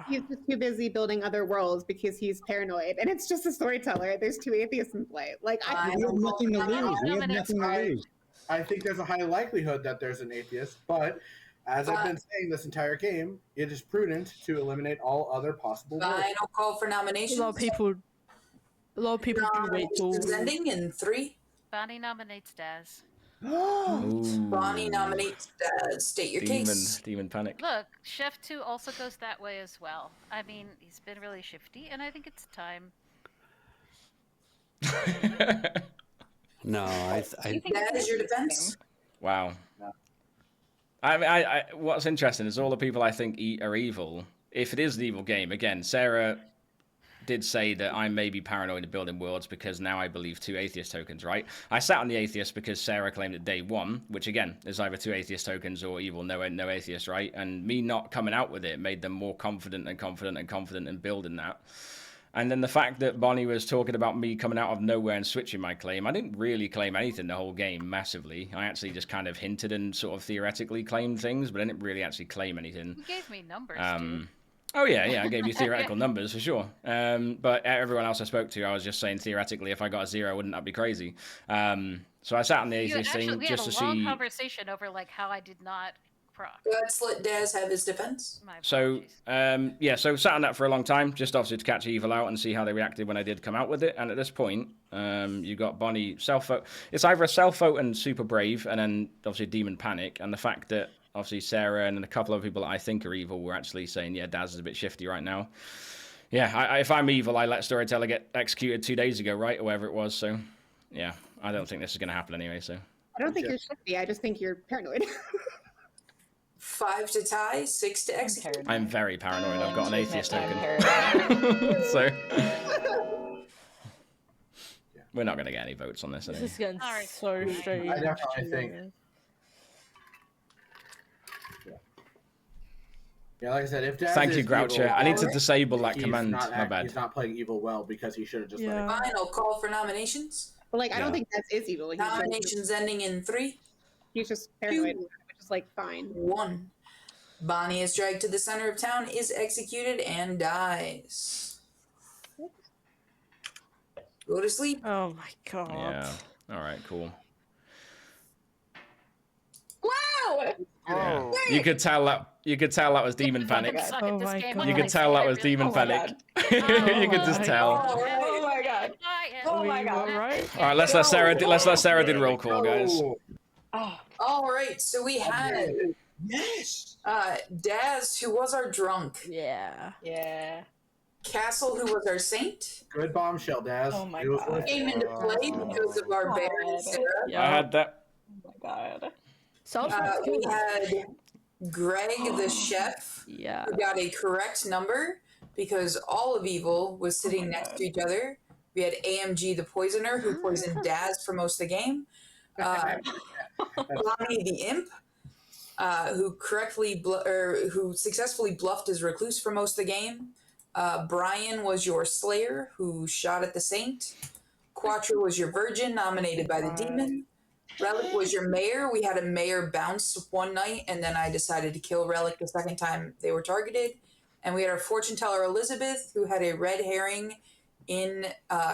he's just too busy building other worlds because he's paranoid, and it's just a storyteller. There's 2 atheists in play. Like, I We have nothing to lose. We have Nominate nothing to lose. I think there's a high likelihood that there's an atheist, but as I've been saying this entire game, it is prudent to eliminate all other possible worlds. Final call for nominations. A lot of people do wait till. Nominations ending in 3. Bonnie nominates Daz. Ooh. Bonnie nominates Daz. State your case. Demon Panic. Look, Chef 2 also goes that way as well. I mean, he's been really shifty, and I think it's time. No, I That is your defense. Wow. I mean, what's interesting is all the people I think are evil. If it is an evil game, again, Sarah did say that I may be paranoid of building worlds because now I believe 2 atheist tokens, right? I sat on the atheist because Sarah claimed it day 1, which again is either 2 atheist tokens or evil, no atheist, right? And me not coming out with it made them more confident in building that. And then the fact that Bonnie was talking about me coming out of nowhere and switching my claim, I didn't really claim anything the whole game massively. I actually just kind of hinted and sort of theoretically claimed things, but I didn't really actually claim anything. You gave me numbers, dude. Oh, yeah, I gave you theoretical numbers for sure. But everyone else I spoke to, I was just saying theoretically, if I got a 0, wouldn't that be crazy? So I sat on the atheist thing We just had to a long see. conversation over like how I did not proc. Let's let Daz have his defense. So, so sat on that for a long time, just obviously to catch evil out and see how they reacted when I did come out with it. And at this point, you got Bonnie self-vote. It's either a self-vote and super brave, and then obviously Demon Panic. And the fact that obviously Sarah and a couple of people that I think are evil were actually saying, yeah, Daz is a bit shifty right now. Yeah, if I'm evil, I let Storyteller get executed 2 days ago, right? Or whatever it was. So, yeah, I don't think this is going to happen anyway. So I don't think you're shifty. I just think you're paranoid. 5 to tie, 6 to execute. I'm very paranoid. I've got an atheist token. So we're not going to get any votes on this anyway. This is getting so strange. I definitely think. Yeah, like I said, if Daz Thank is you, Groucho. evil, I need to disable that he's command. not My bad. He's not playing evil well because he should have just Yeah. Final call for nominations. But like, I don't think Daz is evil. Nominations ending in 3. He's just paranoid, which is like fine. 1. Bonnie is dragged to the center of town, is executed, and dies. Go to sleep. Oh my god. Yeah. All right. Cool. Wow! Yeah. You could tell that was Demon Panic. Oh my god. You could tell that was Demon Panic. You could just tell. Oh my god. Oh my god. Right? All right. Let's let Sarah do roll call, guys. Oh. All right, so we had Yes. Daz, who was our drunk. Yeah. Yeah. Castle, who was our saint. Good bombshell, Daz. Oh my It was God. worth it. Came into play because of our Baron Sarah. I had that. Oh my god. We had Greg the chef, Yeah. who got a correct number because all of evil was sitting next to each other. We had AMG the poisoner, who poisoned Daz for most of the game. Lonnie the imp, who successfully bluffed his recluse for most of the game. Brian was your slayer, who shot at the saint. Quattro was your virgin, nominated by the demon. Relic was your mayor. We had a mayor bounce one night, and then I decided to kill Relic the second time they were targeted. And we had our fortune teller Elizabeth, who had a red herring in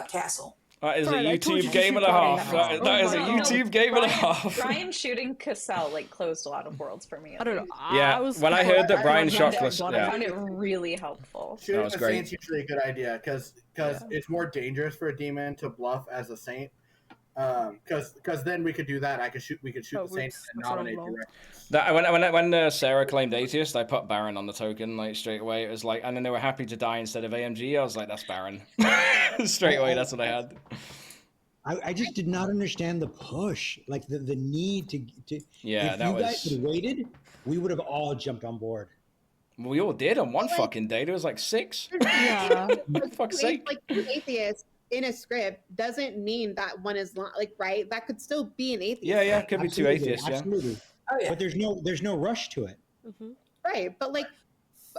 Castle. That is Sorry, a I told YouTube you game to and a shoot half. Brian. That is a Oh my YouTube game and a half. Brian shooting Cassell like closed a lot of worlds for me. I don't know. Yeah, when I heard that Brian shot I was, yeah. found it really helpful. Shooting was a great. saint's usually a good idea because it's more dangerous for a demon to bluff as a saint. Because then we could do that. We could shoot the saint and nominate directly. That when Sarah claimed atheist, I put Baron on the token like straight away. It was like, and then they were happy to die instead of AMG. I was like, that's Baron. Straight away, that's what I had. I just did not understand the push, like the need to. Yeah, if that you was. guys had waited, we would have all jumped on board. We all did on one fucking day. There was like 6. Yeah. For fuck's sake. Like an atheist in a script doesn't mean that one is like right. That could still be an atheist. Yeah, could be 2 atheists. Absolutely. Yeah. Oh yeah. But there's no rush to it. Mm-hmm. Right, but like,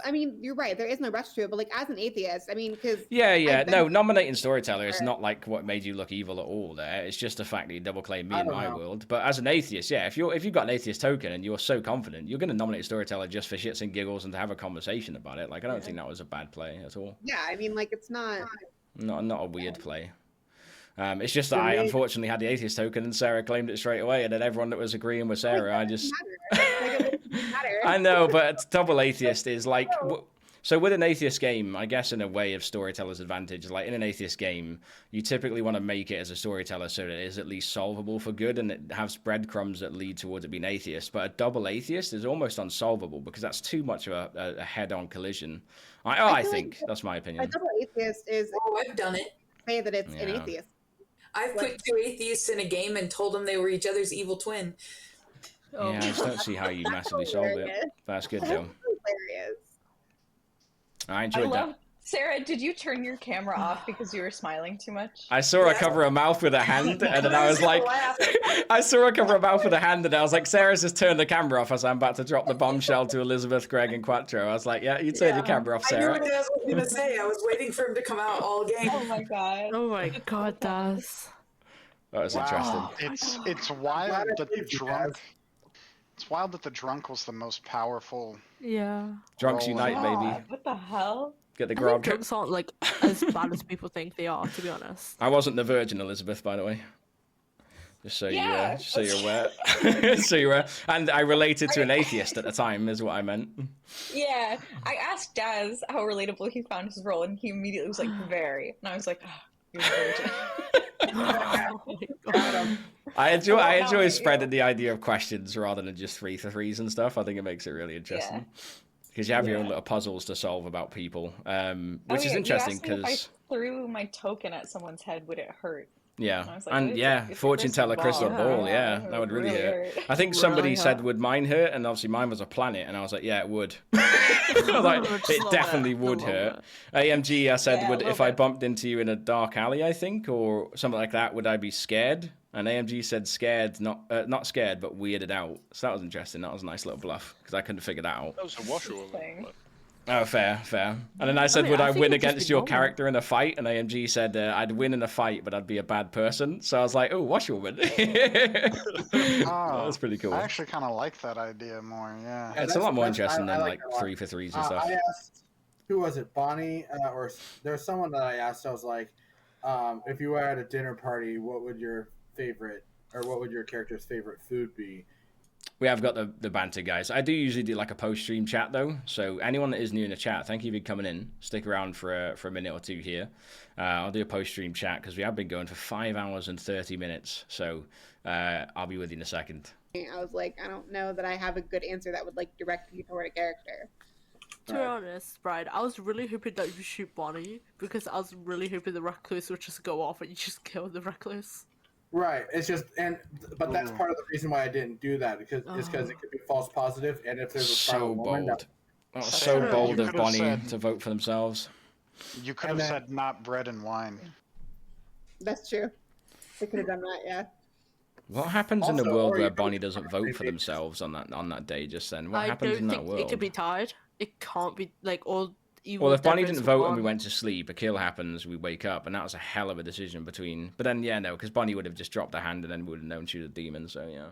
I mean, you're right. There is no rush to it. But like, as an atheist, I mean, because Yeah. No, nominating storyteller is not like what made you look evil at all. There, it's just the fact that you double claim me in my world. But as an atheist, yeah, if you've got an atheist token and you're so confident, you're going to nominate a storyteller just for shits and giggles and to have a conversation about it. Like, I don't think that was a bad play at all. yeah, I mean, like, it's not Not a weird play. It's just that I unfortunately had the atheist token and Sarah claimed it straight away, and then everyone that was agreeing with Sarah, I just. I know, but double atheist is like. So with an atheist game, I guess in a way of storyteller's advantage, like in an atheist game, you typically want to make it as a storyteller so that it is at least solvable for good and it has breadcrumbs that lead towards it being atheist. But a double atheist is almost unsolvable because that's too much of a head-on collision. I think that's my opinion. a double atheist is. Oh, I've done it. Say that it's an atheist. I've put 2 atheists in a game and told them they were each other's evil twin. Yeah, I just don't see how you massively solved it. That's good though. Hilarious. I enjoyed that. Sarah, did you turn your camera off because you were smiling too much? I saw her cover her mouth with a hand, and then I was like, I saw her cover her mouth with a hand, and I was like, Sarah's just turned the camera off as I'm about to drop the bombshell to Elizabeth, Greg, and Quattro. I was like, yeah, you turn your camera off, Sarah. I knew what Daz was going to say. I was waiting for him to come out all game. Oh my god. Oh my god, Daz. That was interesting. It's wild that the drunk. It's wild that the drunk was the most powerful. Yeah. Drunks unite, baby. What the hell? Get the I think grog. drunks aren't like as bad as people think they are, to be honest. I wasn't the virgin, Elizabeth, by the way. Just so Yeah. so you're aware. So you're aware. And I related to an atheist at the time, is what I meant. Yeah. I asked Daz how relatable he found his role, and he immediately was like, very. And I was like, oh, you're a virgin. Oh my god. I enjoy spreading the idea of questions rather than just 3 for 3s and stuff. I think it makes it really interesting. Because you have your own little puzzles to solve about people, which is interesting because if I threw my token at someone's head, would it hurt? Yeah, I was like, and it's yeah, it's a fortune teller crystal ball, yeah, that would really hurt. I think somebody said would mine hurt, and obviously mine was a planet, and I was like, yeah, it would. Like, it definitely would hurt. AMG, I said, would if I bumped into you in a dark alley, I think, or something like that, would I be scared? And AMG said scared, not scared, but weirded out. So that was interesting. That was a nice little bluff because I couldn't figure that out. That was a washerwoman. Oh, fair. And then I said, would I win against your character in a fight? And AMG said, I'd win in a fight, but I'd be a bad person. So I was like, oh, washerwoman. That was pretty cool. I actually kind of like that idea more, yeah. It's a lot more interesting than like 3 for 3s and stuff. I asked, who was it, Bonnie? Or there's someone that I asked, I was like, if you were at a dinner party, what would your favorite, or what would your character's favorite food be? We have got the banter, guys. I do usually do like a post-stream chat, though. So anyone that is new in the chat, thank you for coming in. Stick around for a minute or two here. I'll do a post-stream chat because we have been going for 5 hours and 30 minutes. So I'll be with you in a second. I was like, I don't know that I have a good answer that would like direct me toward a character. To be honest, Brian, I was really hoping that you shoot Bonnie because I was really hoping the recluse would just go off and you just kill the recluse. Right. It's just, but that's part of the reason why I didn't do that because it could be false positive, and if there's a so woman, bold. So bold of Bonnie to vote for themselves. You could have said not bread and wine. That's true. They could have done that, yeah. What happens in a world where Bonnie doesn't vote for themselves on that day? Just then, what happens in that world? I don't think it could be tied. It can't be like all. Well, if Bonnie didn't vote and we went to sleep, a kill happens, we wake up, and that was a hell of a decision between. But then, yeah, no, because Bonnie would have just dropped her hand, and then we would have known she was a demon. So yeah.